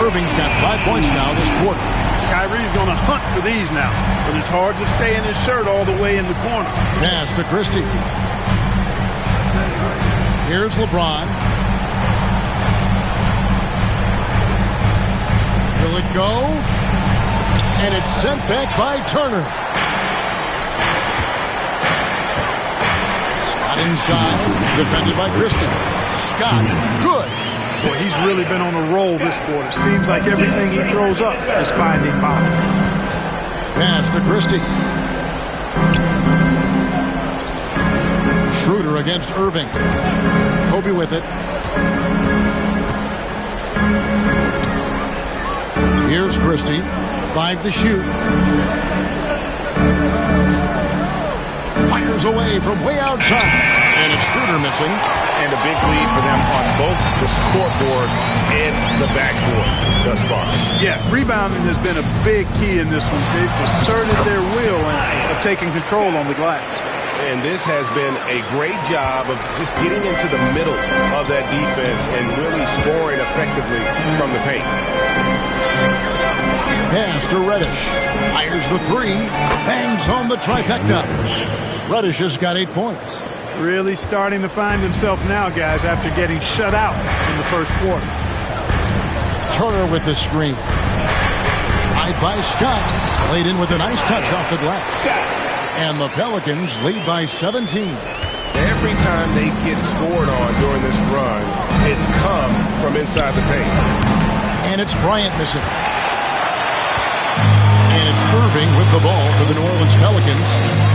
Irving's got 5 points now this quarter. Kyrie's going to hunt for these now, but it's hard to stay in his shirt all the way in the corner. Pass to Christie. Here's LeBron. Will it go? And it's sent back by Turner. Scott inside, defended by Christie. Scott, good. Boy, he's really been on a roll this quarter. Seems like everything he throws up is finding bottom. Pass to Christie. Schroeder against Irving. Kobe with it. Here's Christie. 5 to shoot. Fires away from way outside. And it's Schroeder missing. And a big lead for them on both the scoreboard and the backboard thus far. Yeah, rebounding has been a big key in this one. They've asserted their will of taking control on the glass. And this has been a great job of just getting into the middle of that defense and really scoring effectively from the paint. Pass to Reddish. Fires the 3. Bangs home the trifecta. Reddish has got 8 points. Really starting to find himself now, guys, after getting shut out in the first quarter. Turner with the screen. Tried by Scott. Played in with a nice touch off the glass. And the Pelicans lead by 17. Every time they get scored on during this run, it's come from inside the paint. And it's Bryant missing. And it's Irving with the ball for the New Orleans Pelicans.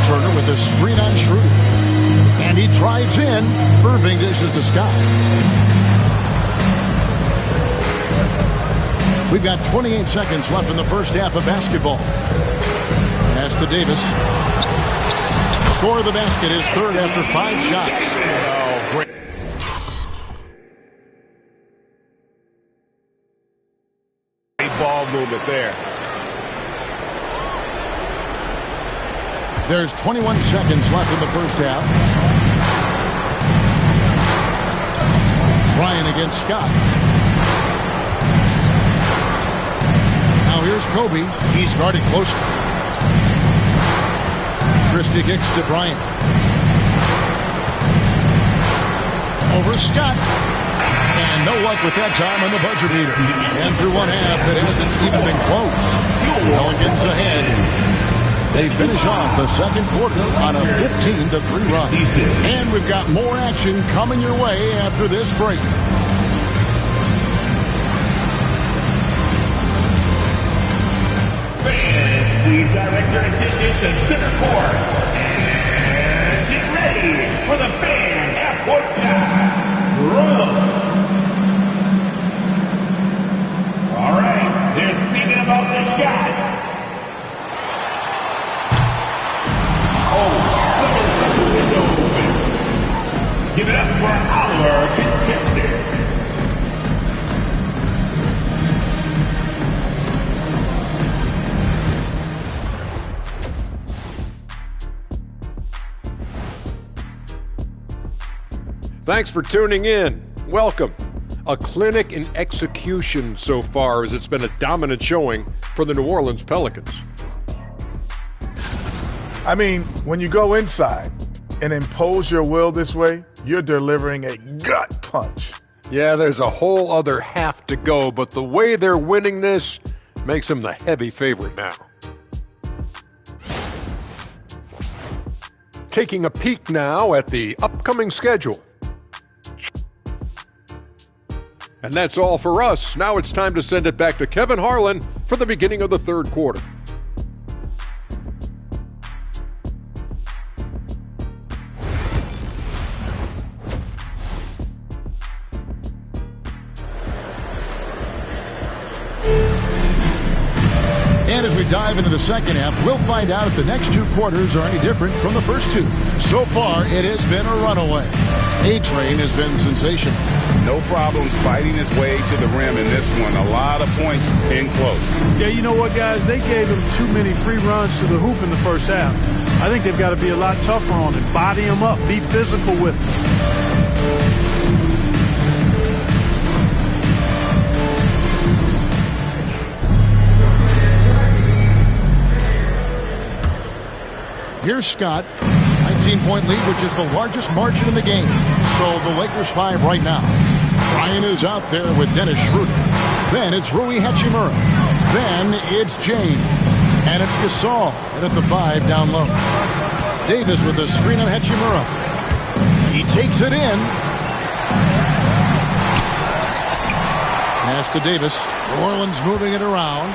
Turner with a screen on Schroeder. And he drives in. Irving dishes to Scott. We've got 28 seconds left in the first half of basketball. Pass to Davis. Score of the basket is third after 5 shots. Oh, great. Great ball movement there. There's 21 seconds left in the first half. Bryant against Scott. Now here's Kobe. He's guarded closer. Christie kicks to Bryant. Over Scott. And no luck with that time on the buzzer beater. And through one half, it hasn't even been close. Pelicans ahead. They finish off the second quarter on a 15-3 run. And we've got more action coming your way after this break. Fans, please direct your attention to center court. And get ready for the fan half-court shot. Drums. All right, they're thinking about this shot. Give it up for our contestant. Thanks for tuning in. Welcome. A clinic in execution so far, as it's been a dominant showing for the New Orleans Pelicans. I mean, when you go inside and impose your will this way, you're delivering a gut punch. Yeah, there's a whole other half to go, but the way they're winning this makes them the heavy favorite now. Taking a peek now at the upcoming schedule. And that's all for us. Now it's time to send it back to Kevin Harlan for the beginning of the third quarter. And as we dive into the second half, we'll find out if the next two quarters are any different from the first two. So far, it has been a runaway. A-Train has been sensational. No problems fighting his way to the rim in this one. A lot of points in close. Yeah, you know what, guys? They gave him too many free runs to the hoop in the first half. I think they've got to be a lot tougher on him. Body him up. Be physical with him. Here's Scott. 19-point lead, which is the largest margin in the game. So the Lakers 5 right now. Bryant is out there with Dennis Schroeder. Then it's Rui Hachimura. Then it's James. And it's Gasol. And at the 5 down low. Davis with a screen on Hachimura. He takes it in. Pass to Davis. New Orleans moving it around.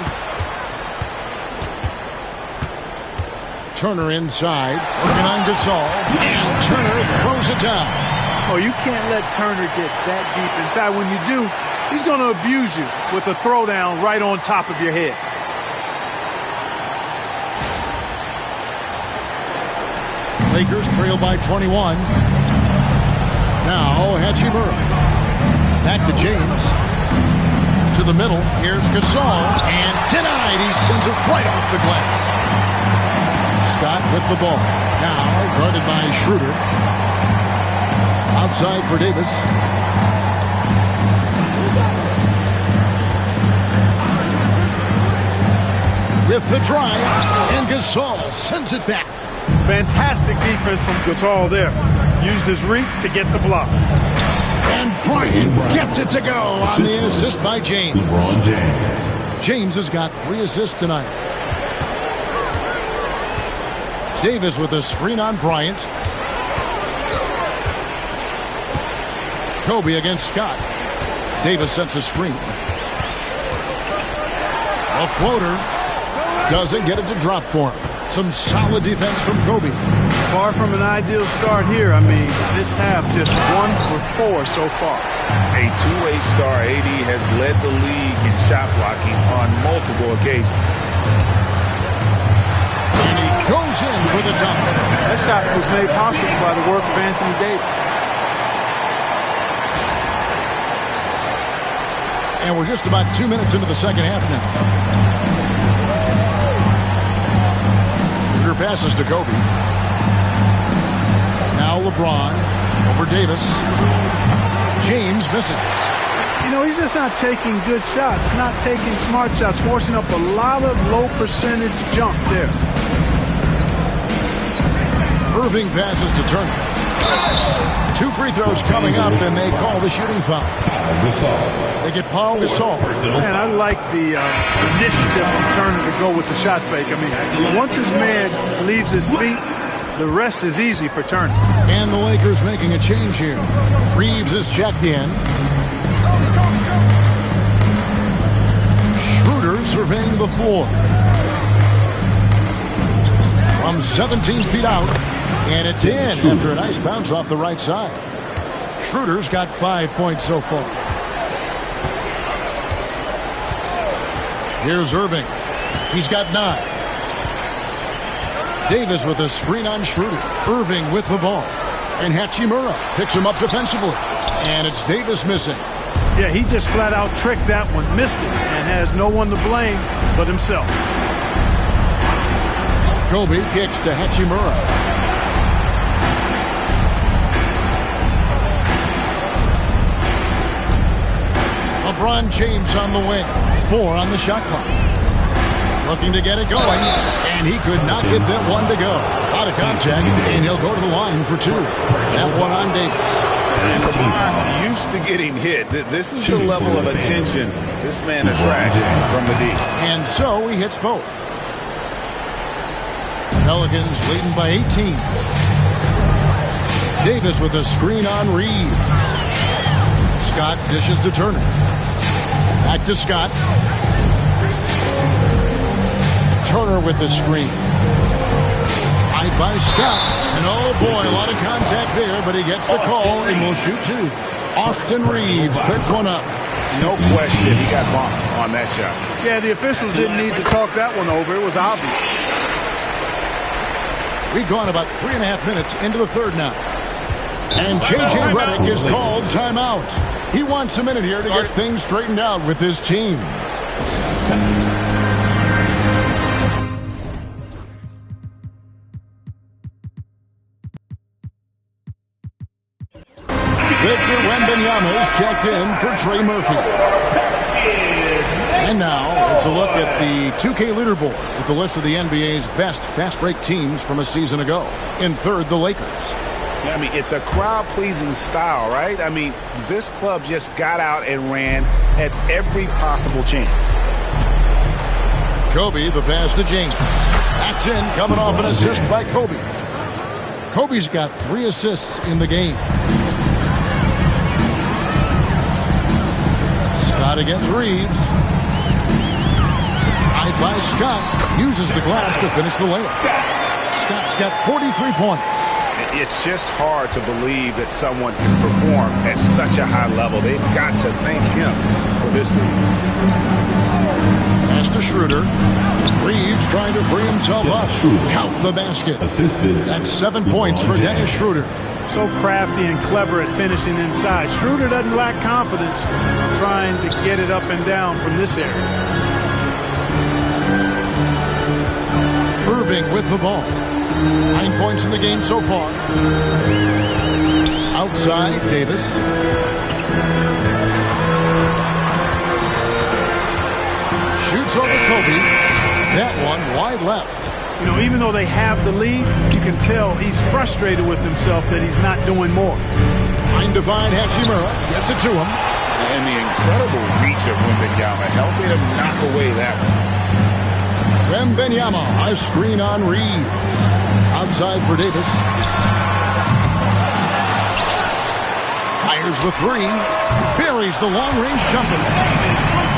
Turner inside, working on Gasol, and Turner throws it down. Oh, you can't let Turner get that deep inside. When you do, he's going to abuse you with a throwdown right on top of your head. Lakers trail by 21. Now Hachimura. Back to James. To the middle. Here's Gasol, and denied. He sends it right off the glass. Scott with the ball. Now guarded by Schroeder. Outside for Davis. With the drive, and Gasol sends it back. Fantastic defense from Gasol there. Used his reach to get the block. And Bryant gets it to go on the assist by James. LeBron James. James has got 3 assists tonight. Davis with a screen on Bryant. Kobe against Scott. Davis sets a screen. A floater. Doesn't get it to drop for him. Some solid defense from Kobe. Far from an ideal start here. I mean, this half just 1 for 4 so far. A two-way star, AD has led the league in shot blocking on multiple occasions. And he goes in for the dunk. That shot was made possible by the work of Anthony Davis. And we're just about 2 minutes into the second half now. Schroeder passes to Kobe. Now LeBron over Davis. James misses. You know, he's just not taking good shots, not taking smart shots, forcing up a lot of low percentage jump there. Irving passes to Turner. 2 free throws coming up, and they call the shooting foul. They get Paul Gasol. Man, I like the initiative from Turner to go with the shot fake. I mean, once his man leaves his feet, the rest is easy for Turner. And the Lakers making a change here. Reeves is checked in. Schroeder surveying the floor. From 17 feet out. And it's in after a nice bounce off the right side. Schroeder's got 5 points so far. Here's Irving. He's got 9. Davis with a screen on Schroeder. Irving with the ball. And Hachimura picks him up defensively. And it's Davis missing. Yeah, he just flat out tricked that one, missed it, and has no one to blame but himself. Kobe kicks to Hachimura. LeBron James on the wing. 4 on the shot clock. Looking to get it going, and he could not get that one to go. Out of contact, and he'll go to the line for 2. That one on Davis. And LeBron used to getting hit. This is the level of attention this man attracts from the D. And so he hits both. Pelicans leading by 18. Davis with a screen on Reed. Scott dishes to Turner. Back to Scott. Turner with the screen. Tried by Scott. And oh boy, a lot of contact there, but he gets the call and will shoot 2. Austin Reeves picks one up. No question, he got bumped on that shot. Yeah, the officials didn't need to talk that one over. It was obvious. We've gone about 3.5 minutes into the third now. And J.J. Redick is called timeout. He wants a minute here to get things straightened out with his team. Victor Wembanyama is checked in for Trey Murphy. And now it's a look at the 2K leaderboard with the list of the NBA's best fast break teams from a season ago. In third, the Lakers. I mean, it's a crowd-pleasing style, right? I mean, this club just got out and ran at every possible chance. Kobe, the pass to James. That's in, coming off an assist by Kobe. Kobe's got 3 assists in the game. Scott against Reeves. Tried by Scott. Uses the glass to finish the layup. Scott's got 43 points. It's just hard to believe that someone can perform at such a high level. They've got to thank him for this lead. Pass to Schroeder. Reeves trying to free himself up. Count the basket. That's 7 points for Dennis Schroeder. So crafty and clever at finishing inside. Schroeder doesn't lack confidence trying to get it up and down from this area. Irving with the ball. 9 points in the game so far. Outside, Davis. Shoots over Kobe. That one wide left. You know, even though they have the lead, you can tell he's frustrated with himself that he's not doing more. Trying to find Hachimura. Gets it to him. And the incredible reach of Wembanyama helping him knock away that one. Wembanyama, a screen on Reed. Outside for Davis. Fires the 3. Buries the long-range jumper.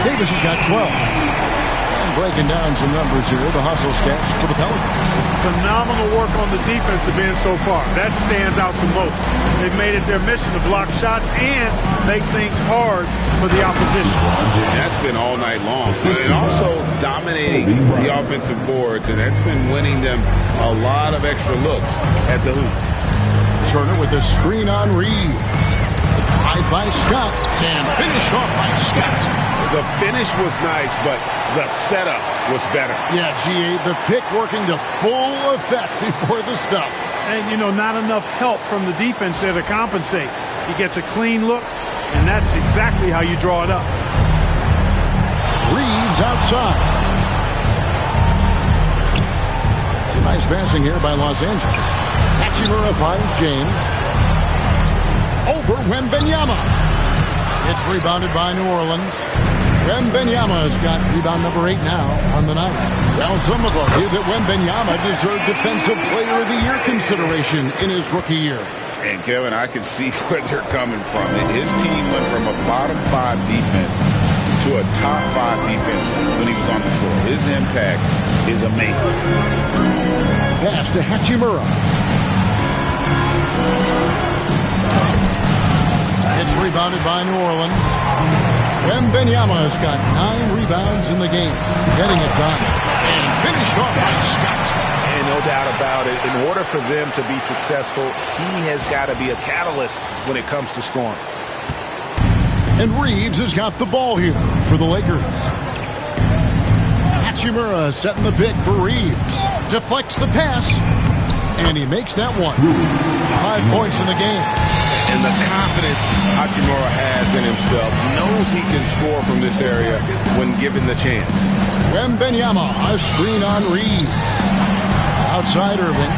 Davis has got 12. And breaking down some numbers here, the hustle stats for the Pelicans. Phenomenal work on the defensive end so far. That stands out the most. They've made it their mission to block shots and make things hard for the opposition. That's been all night long. And also dominating the offensive boards, and that's been winning them a lot of extra looks at the hoop. Turner with a screen on Reeves. A Inside by Scott. And finished off by Scott. The finish was nice, but the setup was better. Yeah, G.A., the pick working to full effect before the stuff. And, not enough help from the defense there to compensate. He gets a clean look, and that's exactly how you draw it up. Reeves outside. Some nice passing here by Los Angeles. Hachimura finds James. Over Wembanyama. It's rebounded by New Orleans. Wembanyama's got rebound number 8 now on the night. Well, some have argued that Wembanyama deserved Defensive Player of the Year consideration in his rookie year. And, Kevin, I can see where they're coming from. His team went from a bottom 5 defense to a top 5 defense when he was on the floor. His impact is amazing. Pass to Hachimura. It's rebounded by New Orleans. Wembanyama's got 9 rebounds in the game. Getting it done. And finished off by Scott. And no doubt about it, in order for them to be successful, he has got to be a catalyst when it comes to scoring. And Reeves has got the ball here for the Lakers. Hachimura setting the pick for Reeves. Deflects the pass. And he makes that one. 5 points in the game. And the confidence Hachimura has in himself, knows he can score from this area when given the chance. Wembanyama, a screen on Reeves. Outside Irving.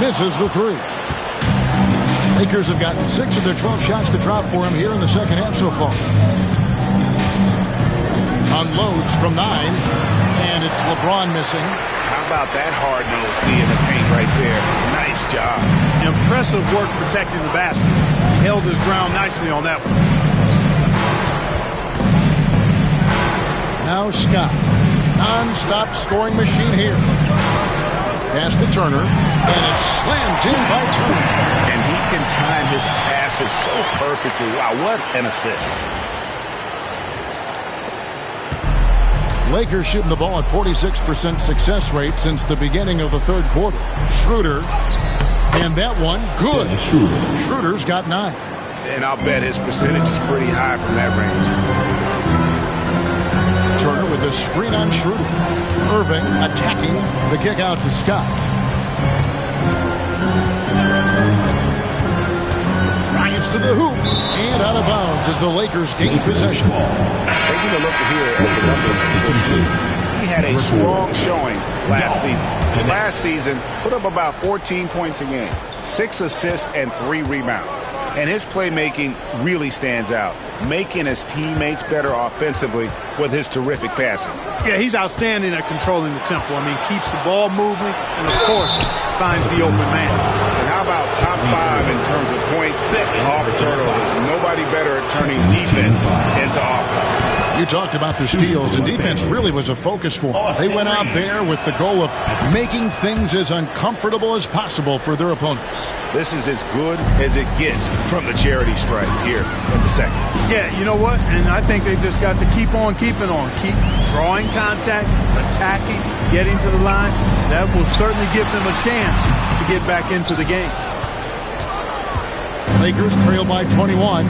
Misses the 3. Lakers have gotten 6 of their 12 shots to drop for him here in the second half so far. Unloads from 9. And it's LeBron missing. How about that hard-nosed D in the paint right there? Nice job. Impressive work protecting the basket. He held his ground nicely on that one. Now Scott. Non-stop scoring machine here. Pass to Turner. And it's slammed in by Turner. And he can time his passes so perfectly. Wow, what an assist. Lakers shooting the ball at 46% success rate since the beginning of the third quarter. Schroeder. And that one, good. Schroeder's got 9. And I'll bet his percentage is pretty high from that range. Turner with a screen on Schroeder. Irving attacking the kick out to Scott. Drives to the hoop and out of bounds as the Lakers gain possession. Taking a look here at the numbers for Schroeder. He had a strong showing last season. Last season, put up about 14 points a game, 6 assists and 3 rebounds. And his playmaking really stands out, making his teammates better offensively with his terrific passing. Yeah, he's outstanding at controlling the tempo. I mean, keeps the ball moving and, of course, finds the open man. And how about top 5 in terms of points off turnovers? Nobody better at turning defense into offense. You talked about the steals, and defense really was a focus for them. They went out there with the goal of making things as uncomfortable as possible for their opponents. This is as good as it gets from the charity stripe here in the second. Yeah, you know what? And I think they've just got to keep on keeping on. Keep drawing contact, attacking, getting to the line. That will certainly give them a chance to get back into the game. Lakers trail by 21.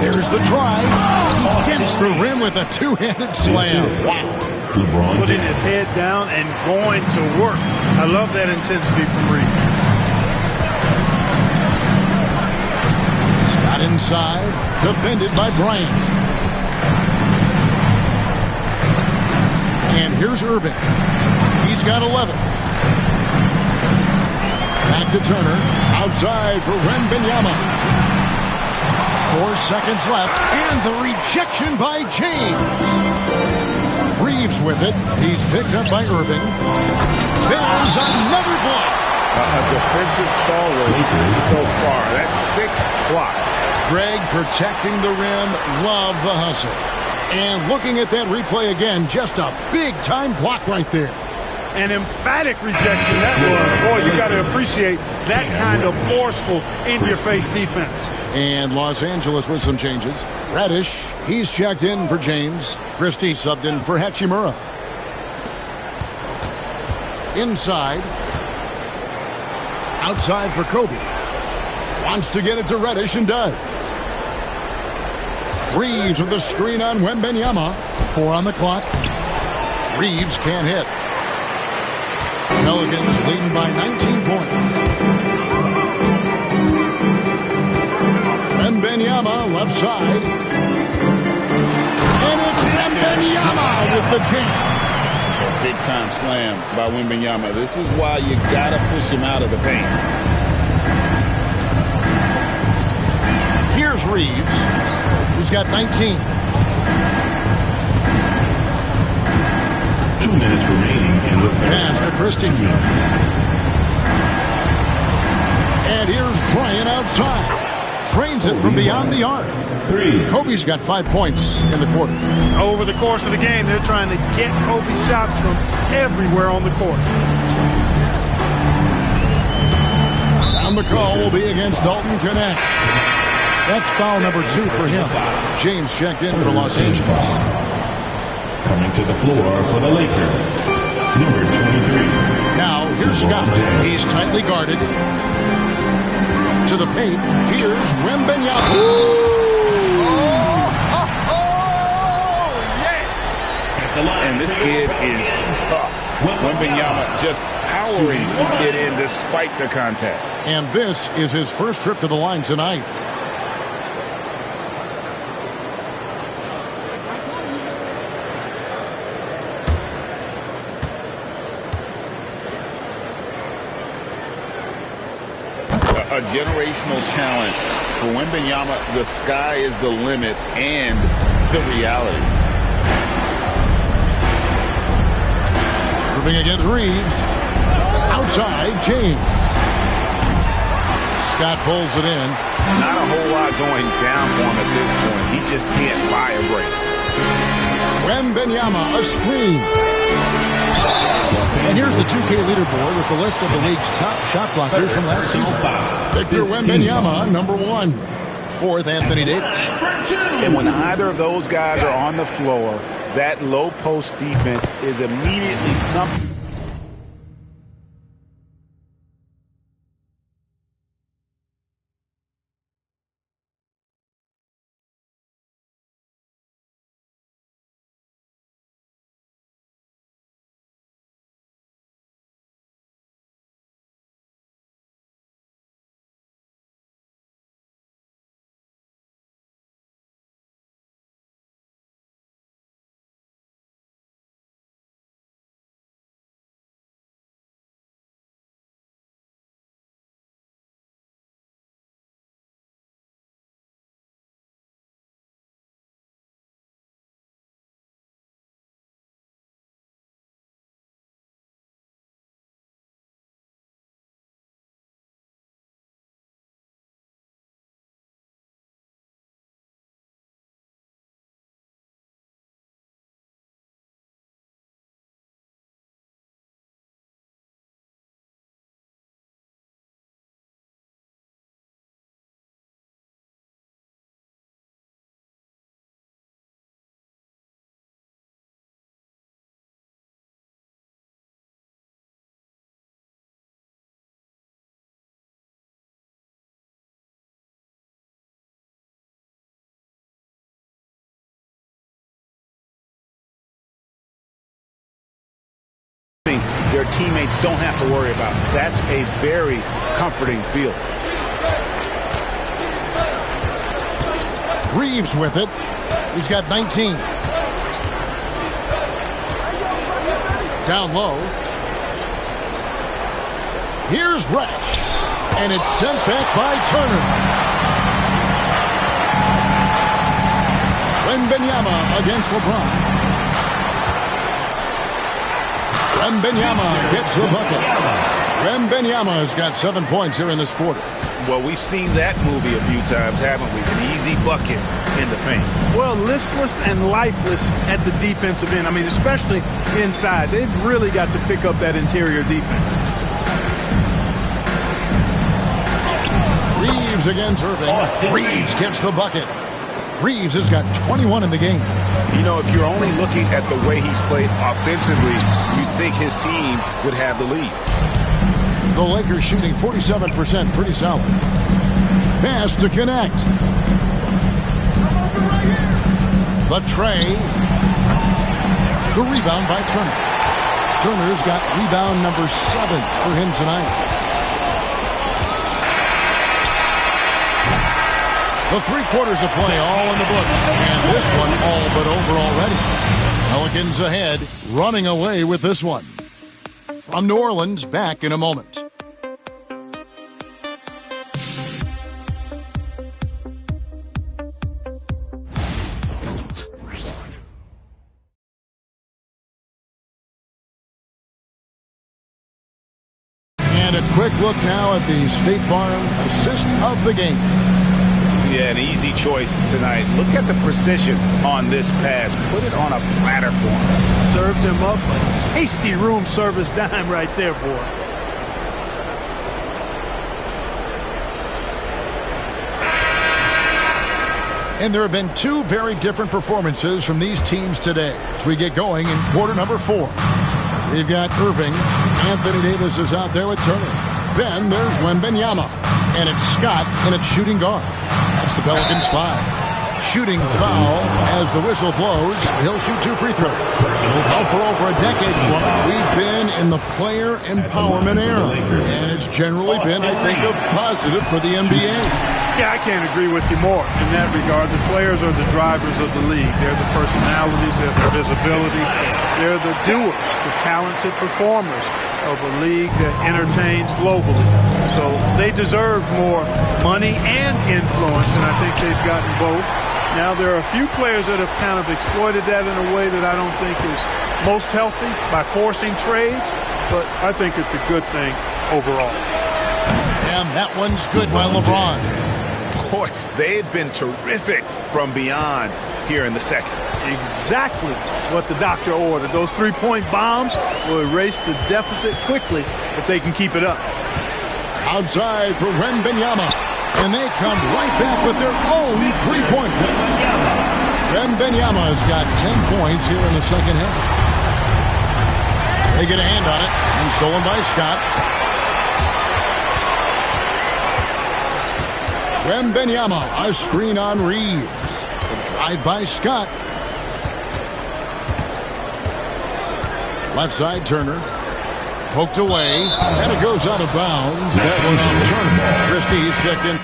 There's the drive. He dents the rim with a two-handed slam. Wow. Putting his head down and going to work. I love that intensity from Reeves. Scott inside. Defended by Bryant. And here's Irving. He's got 11. Back to Turner. Outside for Wembanyama. 4 seconds left, and the rejection by James. Reeves with it. He's picked up by Irving. There's another block. A defensive stalwart so far. That's 6 blocks. Greg protecting the rim. Love the hustle. And looking at that replay again, just a big-time block right there. An emphatic rejection that was. Boy, you got to appreciate that kind of forceful, in-your-face defense. And Los Angeles with some changes. Reddish, he's checked in for James. Christie subbed in for Hachimura. Inside. Outside for Kobe. Wants to get it to Reddish and does. Reeves with the screen on Wembanyama. 4 on the clock. Reeves can't hit. Pelicans leading by 19 points. Wembanyama left side. And it's Wembanyama with the jam. Big time slam by Wembanyama. This is why you gotta push him out of the paint. Here's Reeves. He's got 19. 2 minutes remaining in the pass to Christian. And here's Bryant outside. Trains it from beyond the arc. 3. Kobe's got 5 points in the quarter. Over the course of the game, they're trying to get Kobe's shots from everywhere on the court. And the call will be against Dalton Connect. That's foul number 2 for him. James checked in for Los Angeles. Coming to the floor for the Lakers, number 23. Now, here's Scott. He's tightly guarded. To the paint. Here's Wembanyama. And this kid is tough. Wembanyama just powering it in despite the contact. And this is his first trip to the line tonight. A generational talent. For Wembanyama, the sky is the limit and the reality. Moving against Reeves. Outside, James. Scott pulls it in. Not a whole lot going down for him at this point. He just can't buy a break. Wembanyama, a screen. And here's the 2K leaderboard with the list of the league's top shot blockers from last season. Victor Wembanyama, number 1. 4th, Anthony Davis. And when either of those guys are on the floor, that low post defense is immediately something. Their teammates don't have to worry about. That's a very comforting feeling. Reeves with it. He's got 19. Down low. Here's Reddish. And it's sent back by Turner. Wembanyama against LeBron. Wembanyama gets the bucket. Wembanyama's got 7 points here in this quarter. Well, we've seen that movie a few times, haven't we? An easy bucket in the paint. Well, listless and lifeless at the defensive end. I mean, especially inside. They've really got to pick up that interior defense. Reeves against Irving. Reeves gets the bucket. Reeves has got 21 in the game. You know, if you're only looking at the way he's played offensively, you'd think his team would have the lead. The Lakers shooting 47%, pretty solid. Pass to connect. The tray. The rebound by Turner. Turner's got rebound number 7 for him tonight. The 3 quarters of play all in the books. And this one all but over already. Pelicans ahead, running away with this one. From New Orleans, back in a moment. And a quick look now at the State Farm assist of the game. Yeah, an easy choice tonight. Look at the precision on this pass. Put it on a platter for him. Served him up a tasty room service dime right there, boy. And there have been 2 very different performances from these teams today as we get going in quarter number 4. We've got Irving. Anthony Davis is out there with Turner. Then there's Wembanyama. And it's Scott, and it's shooting guard. That's the Pelicans 5. Shooting foul as the whistle blows. He'll shoot 2 free throws. Well, for over a decade, we've been in the player empowerment era. And it's generally been, I think, a positive for the NBA. Yeah, I can't agree with you more in that regard. The players are the drivers of the league. They're the personalities. They're the visibility. They're the doers, the talented performers of a league that entertains globally. So they deserve more money and influence, and I think they've gotten both. Now, there are a few players that have kind of exploited that in a way that I don't think is most healthy by forcing trades, but I think it's a good thing overall. And that one's good by LeBron. Boy, they've been terrific from beyond here in the second. Exactly what the doctor ordered. Those 3-point bombs will erase the deficit quickly if they can keep it up. Outside for Wembanyama. And they come right back with their own 3-pointer. Wembanyama's got 10 points here in the second half. They get a hand on it and stolen by Scott. Wembanyama, a screen on Reeves. The drive by Scott. Left side, Turner. Poked away, and it goes out of bounds. That one on Turner. Christie's checked in.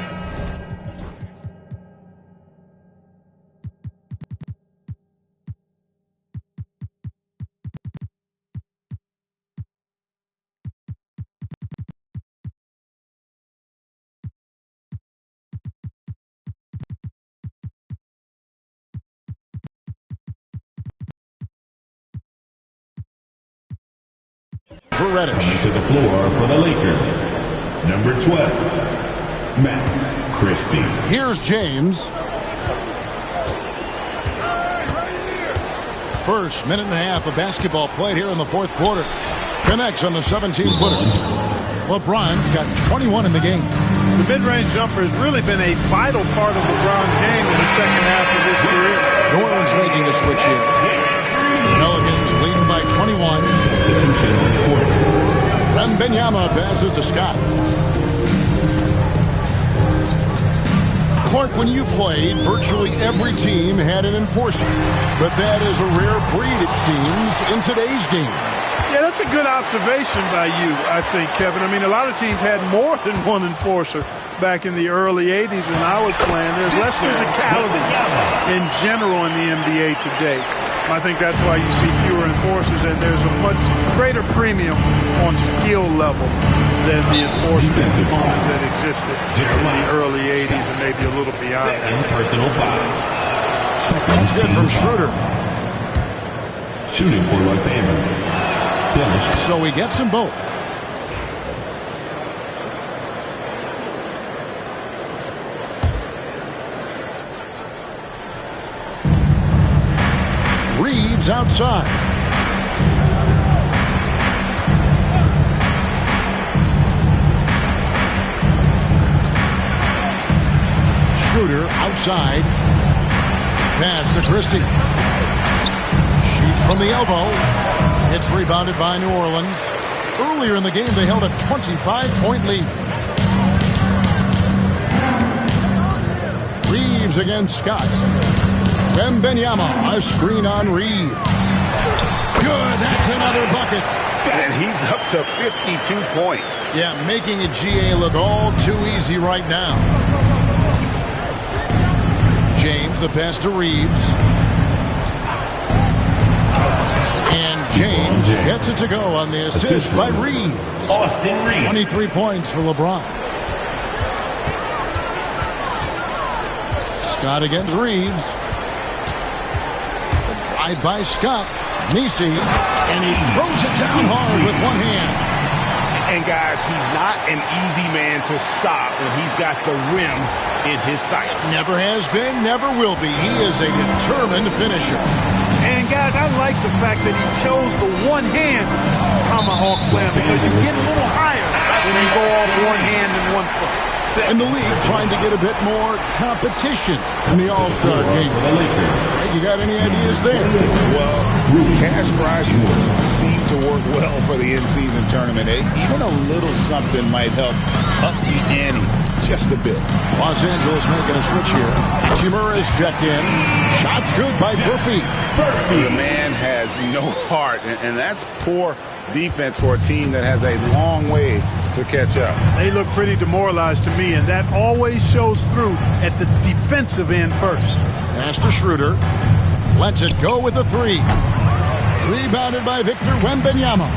For Reddish. Coming to the floor for the Lakers, number 12, Max Christie. Here's James. First minute and a half of basketball played here in the fourth quarter. Connects on the 17-footer. LeBron's got 21 in the game. The mid-range jumper has really been a vital part of LeBron's game in the second half of his career. New Orleans making a switch here. Pelicans leading by 21. Wembanyama passes to Scott. Clark, when you played, virtually every team had an enforcer. But that is a rare breed, it seems, in today's game. Yeah, that's a good observation by you, I think, Kevin. I mean, a lot of teams had more than one enforcer back in the early 80s when I was playing. There's less physicality in general in the NBA today. I think that's why you see fewer enforcers, and there's a much greater premium on skill level than the enforcement component that existed in the early 80s and maybe a little beyond that. Personal foul. That's good from Schroeder. Shooting for Los Angeles. So he gets them both. Reeves outside. Schroeder outside. Pass to Christie. Shoots from the elbow. It's rebounded by New Orleans. Earlier in the game, they held a 25-point lead. Reeves against Scott. Wembanyama, a screen on Reeves. Good, that's another bucket. And he's up to 52 points. Yeah, making a GA look all too easy right now. James, the pass to Reeves. And James gets it to go on the assist by Reeves. 23 points for LeBron. Scott against Reeves. The drive by Scott. Nisi, and he throws it down hard with one hand. And guys, he's not an easy man to stop when he's got the rim in his sights. Never has been, never will be. He is a determined finisher. And guys, I like the fact that he chose the one-hand tomahawk slam because you get a little higher when you go off one hand and one foot. And the league trying to get a bit more competition in the All-Star game. You got any ideas there? Well, cash prizes seem to work well for the in-season tournament. Even a little something might help up the ante just a bit. Los Angeles making a switch here. Hachimura is checked in. Shots good by Furphy. The man has no heart, and that's poor defense for a team that has a long way to catch up. They look pretty demoralized to me, and that always shows through at the defensive end first. Pass to Schroeder. Lets it go with a three. Rebounded by Victor Wembanyama.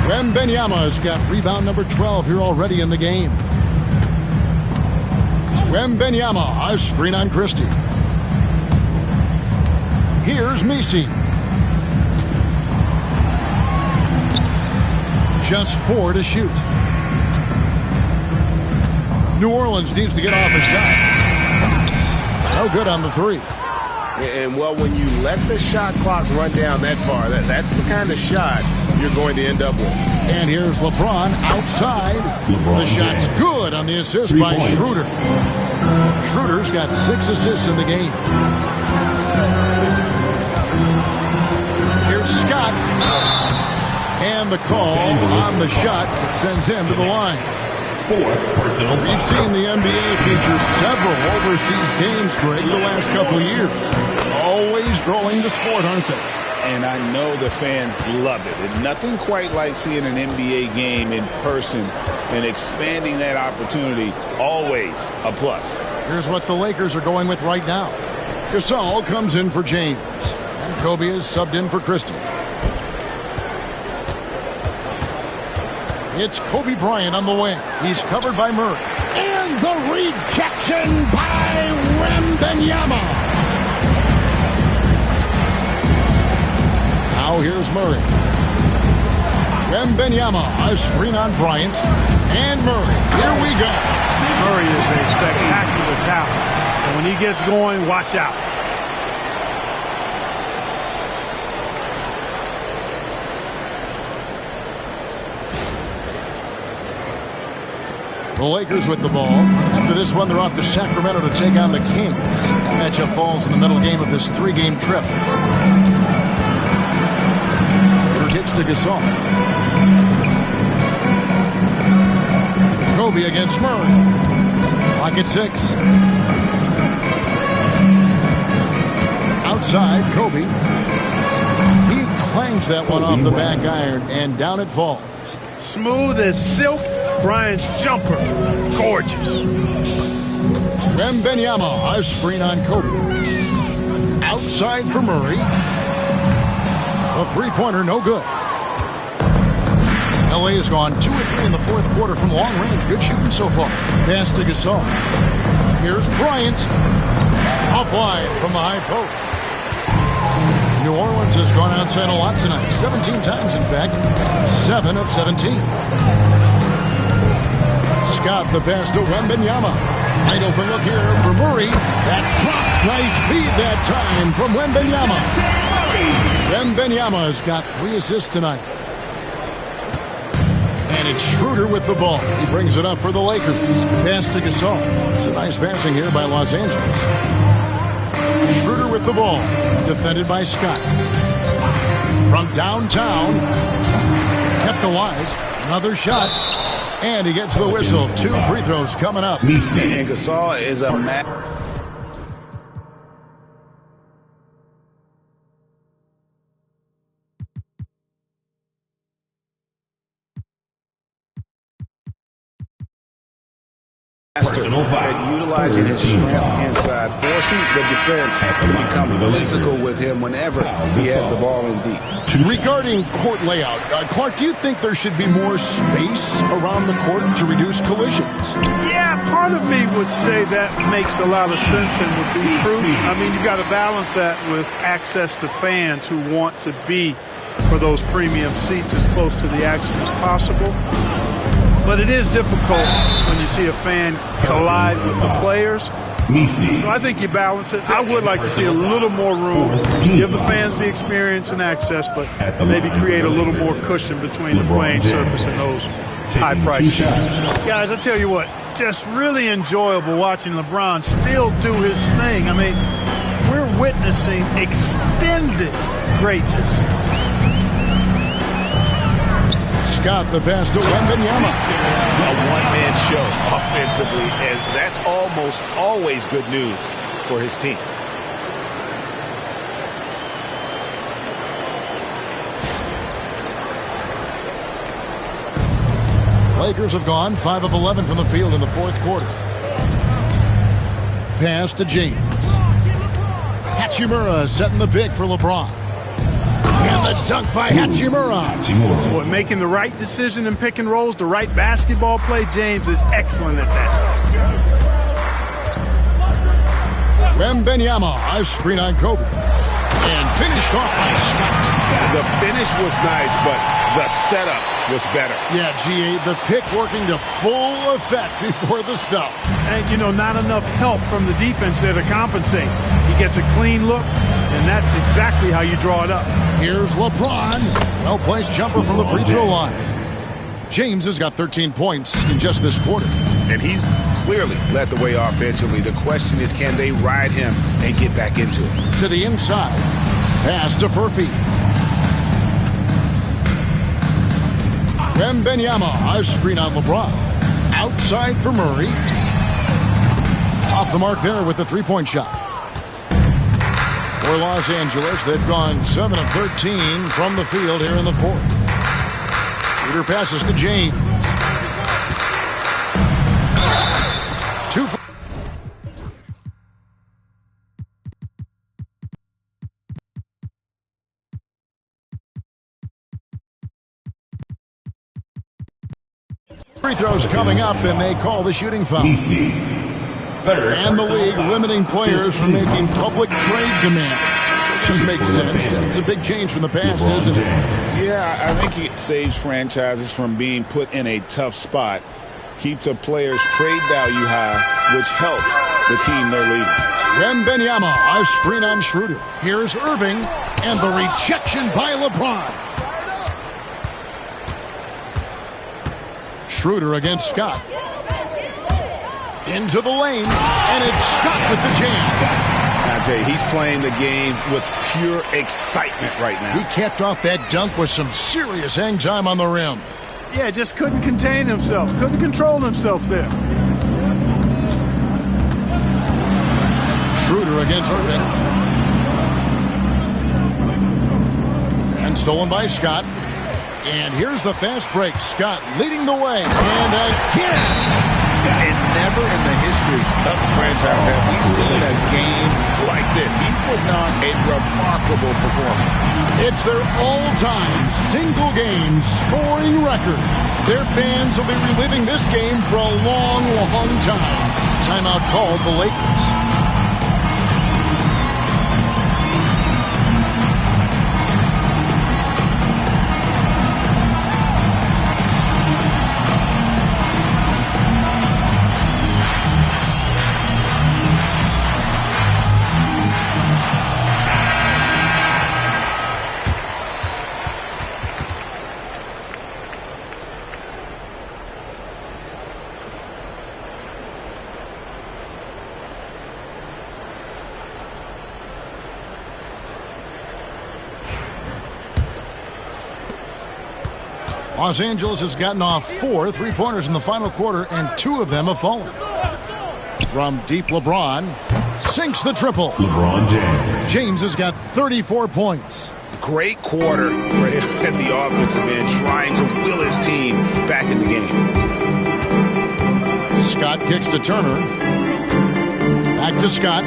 Wembanyama's got rebound number 12 here already in the game. Wembanyama, a screen on Christie. Here's Misi. Just 4 to shoot. New Orleans needs to get off a shot. No good on the three. And, well, when you let the shot clock run down that far, that's the kind of shot you're going to end up with. And here's LeBron outside. The shot's good on the assist by Schroeder. Schroeder's got 6 assists in the game. Here's Scott. And the call on the shot that sends him to the line. We've seen the NBA feature several overseas games, Greg, the last couple of years. Always growing the sport, aren't they? And I know the fans love it. And nothing quite like seeing an NBA game in person and expanding that opportunity. Always a plus. Here's what the Lakers are going with right now. Gasol comes in for James. And Kobe is subbed in for Christie. It's Kobe Bryant on the wing. He's covered by Murray. And the rejection by Wembanyama. Now here's Murray. Wembanyama, a screen on Bryant. And Murray. Here we go. Murray is a spectacular talent. And when he gets going, watch out. The Lakers with the ball. After this one, they're off to Sacramento to take on the Kings. That matchup falls in the middle game of this 3-game trip. Schroeder kicks to Gasol. Kobe against Murray. Clock at 6. Outside, Kobe. He clangs that one off the back iron, and down it falls. Smooth as silk. Bryant's jumper, gorgeous. Wembanyama, a screen on Kobe. Outside for Murray. The three-pointer, no good. LA has gone 2 of 3 in the fourth quarter from long range. Good shooting so far. Pass to Gasol. Here's Bryant. Offline from the high post. New Orleans has gone outside a lot tonight. 17 times, in fact. 7 of 17. Scott the pass to Wembanyama. Wide open look here for Murray. That drops. Nice feed that time from Wembanyama. Wembanyama has got 3 assists tonight. And it's Schroeder with the ball. He brings it up for the Lakers. Pass to Gasol. It's a nice passing here by Los Angeles. Schroeder with the ball. Defended by Scott. From downtown. kept alive. Another shot. And he gets the whistle. 2 free throws coming up. And Gasol is a master at utilizing his strength inside, forcing the defense to become physical with him whenever he has the ball in deep. Regarding court layout, Clark, do you think there should be more space around the court to reduce collisions? Yeah, part of me would say that makes a lot of sense and would be prudent. I mean, you've got to balance that with access to fans who want to be for those premium seats as close to the action as possible. But it is difficult when you see a fan collide with the players. So I think you balance it. I would like to see a little more room, give the fans the experience and access, but maybe create a little more cushion between the playing surface and those high-priced shots. Guys, I tell you what, just really enjoyable watching LeBron still do his thing. I mean, we're witnessing extended greatness. Scott, the pass to Wembanyama. A one-man show offensively, and that's almost always good news for his team. Lakers have gone 5 of 11 from the field in the fourth quarter. Pass to James. Hachimura setting the pick for LeBron. And the dunk by Hachimura. Boy, making the right decision in pick and rolls, the right basketball play, James is excellent at that. Wembanyama, a screen on Kobe. And finished off by Scott. The finish was nice, but the setup was better. Yeah, G8, the pick working to full effect before the stuff. And, you know, not enough help from the defense there to compensate. He gets a clean look, and that's exactly how you draw it up. Here's LeBron. Well-placed jumper from the free throw line. James has got 13 points in just this quarter. And he's clearly led the way offensively. The question is, can they ride him and get back into it? To the inside. Pass to Furphy. Wembanyama, a screen on LeBron. Outside for Murray. Off the mark there with the three-point shot. For Los Angeles, they've gone 7 of 13 from the field here in the fourth. Shooter passes to James. Free throws coming up, and they call the shooting foul. And the league limiting players from making public trade demands. Just makes sense. It's a big change from the past, isn't it? Yeah, I think it saves franchises from being put in a tough spot. Keeps a player's trade value high, which helps the team they're leading. Wembanyama, a screen on Schroeder. Here's Irving, and the rejection by LeBron. Schroeder against Scott. Into the lane, and it's Scott with the jam. I tell you, he's playing the game with pure excitement right now. He capped off that dunk with some serious hang time on the rim. Yeah, just couldn't contain himself. Couldn't control himself there. Schroeder against Irving. And stolen by Scott. And here's the fast break. Scott leading the way. And again. And never in the history of the franchise have we seen a game like this. He's putting on a remarkable performance. It's their all-time single-game scoring record. Their fans will be reliving this game for a long, long time. Timeout called the Lakers. Los Angeles has gotten off 4 3-pointers in the final quarter, and 2 of them have fallen. From deep, LeBron sinks the triple. LeBron James. James has got 34 points. Great quarter for him at the offensive end, trying to will his team back in the game. Scott kicks to Turner. Back to Scott.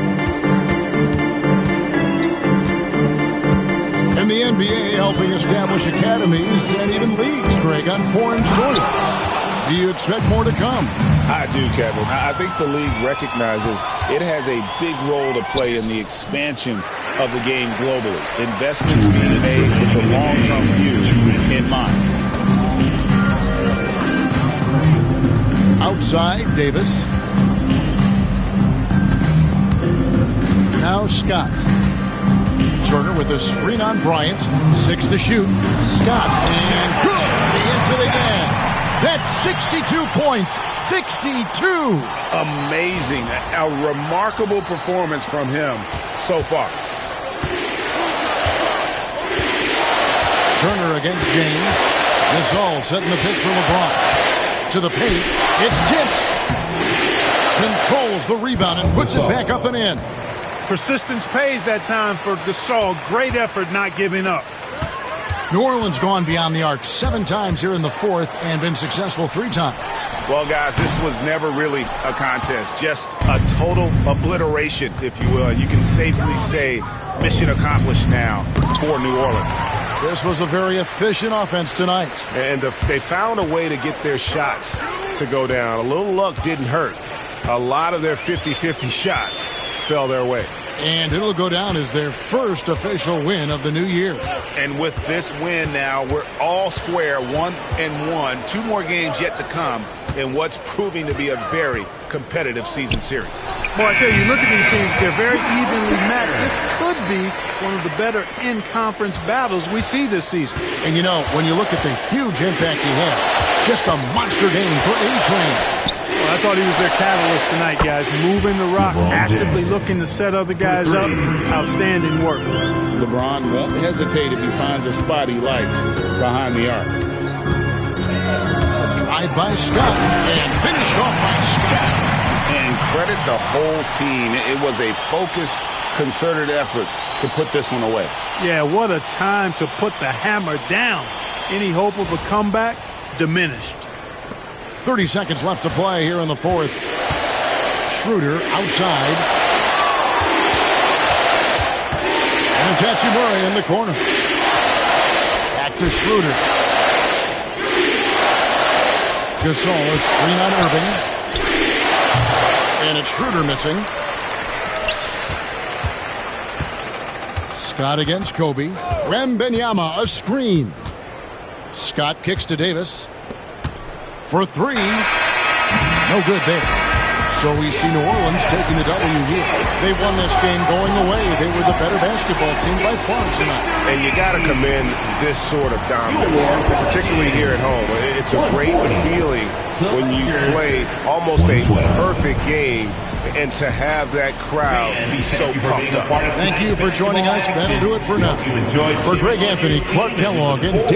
In the NBA, helping establish academies and even leagues, Greg, on foreign soil. Do you expect more to come? I do, Kevin. I think the league recognizes it has a big role to play in the expansion of the game globally. Investments being made with the long-term view in mind. Outside, Davis. Now Scott. Turner with a screen on Bryant. 6 to shoot. Scott, and good! He hits it again. That's 62 points. 62! Amazing. A remarkable performance from him so far. Turner against James. Gasol setting the pick for LeBron. To the paint. It's tipped. Controls the rebound and puts it back up and in. Persistence pays that time for Gasol. Great effort not giving up. New Orleans gone beyond the arc 7 times here in the fourth and been successful 3 times. Well, guys, this was never really a contest. Just a total obliteration, if you will. You can safely say mission accomplished now for New Orleans. This was a very efficient offense tonight. And they found a way to get their shots to go down. A little luck didn't hurt. A lot of their 50-50 shots fell their way. And it'll go down as their first official win of the new year. And with this win now, we're all square, 1-1. 2 more games yet to come in what's proving to be a very competitive season series. Boy, I tell you, look at these teams. They're very evenly matched. This could be one of the better in-conference battles we see this season. And, you know, when you look at the huge impact he had, just a monster game for A-Train. Well, I thought he was their catalyst tonight, guys. Moving the rock, actively looking to set other guys up. Outstanding work. LeBron won't hesitate if he finds a spot he likes behind the arc. A drive by Scott and finished off by Scott. And credit the whole team. It was a focused, concerted effort to put this one away. Yeah, what a time to put the hammer down. Any hope of a comeback? Diminished. 30 seconds left to play here in the fourth. Schroeder outside. And Murray in the corner. Back to Schroeder. Gasol, screen on Irving. And it's Schroeder missing. Scott against Kobe. Wembanyama, a screen. Scott kicks to Davis. For 3. No good there. So we see New Orleans taking the W here. They've won this game going away. They were the better basketball team by far tonight. And you got to commend this sort of dominance, particularly here at home. It's a great feeling when you play almost a perfect game and to have that crowd be so pumped up. Thank you for joining us. That'll do it for now. For Greg Anthony, Clark Kellogg, and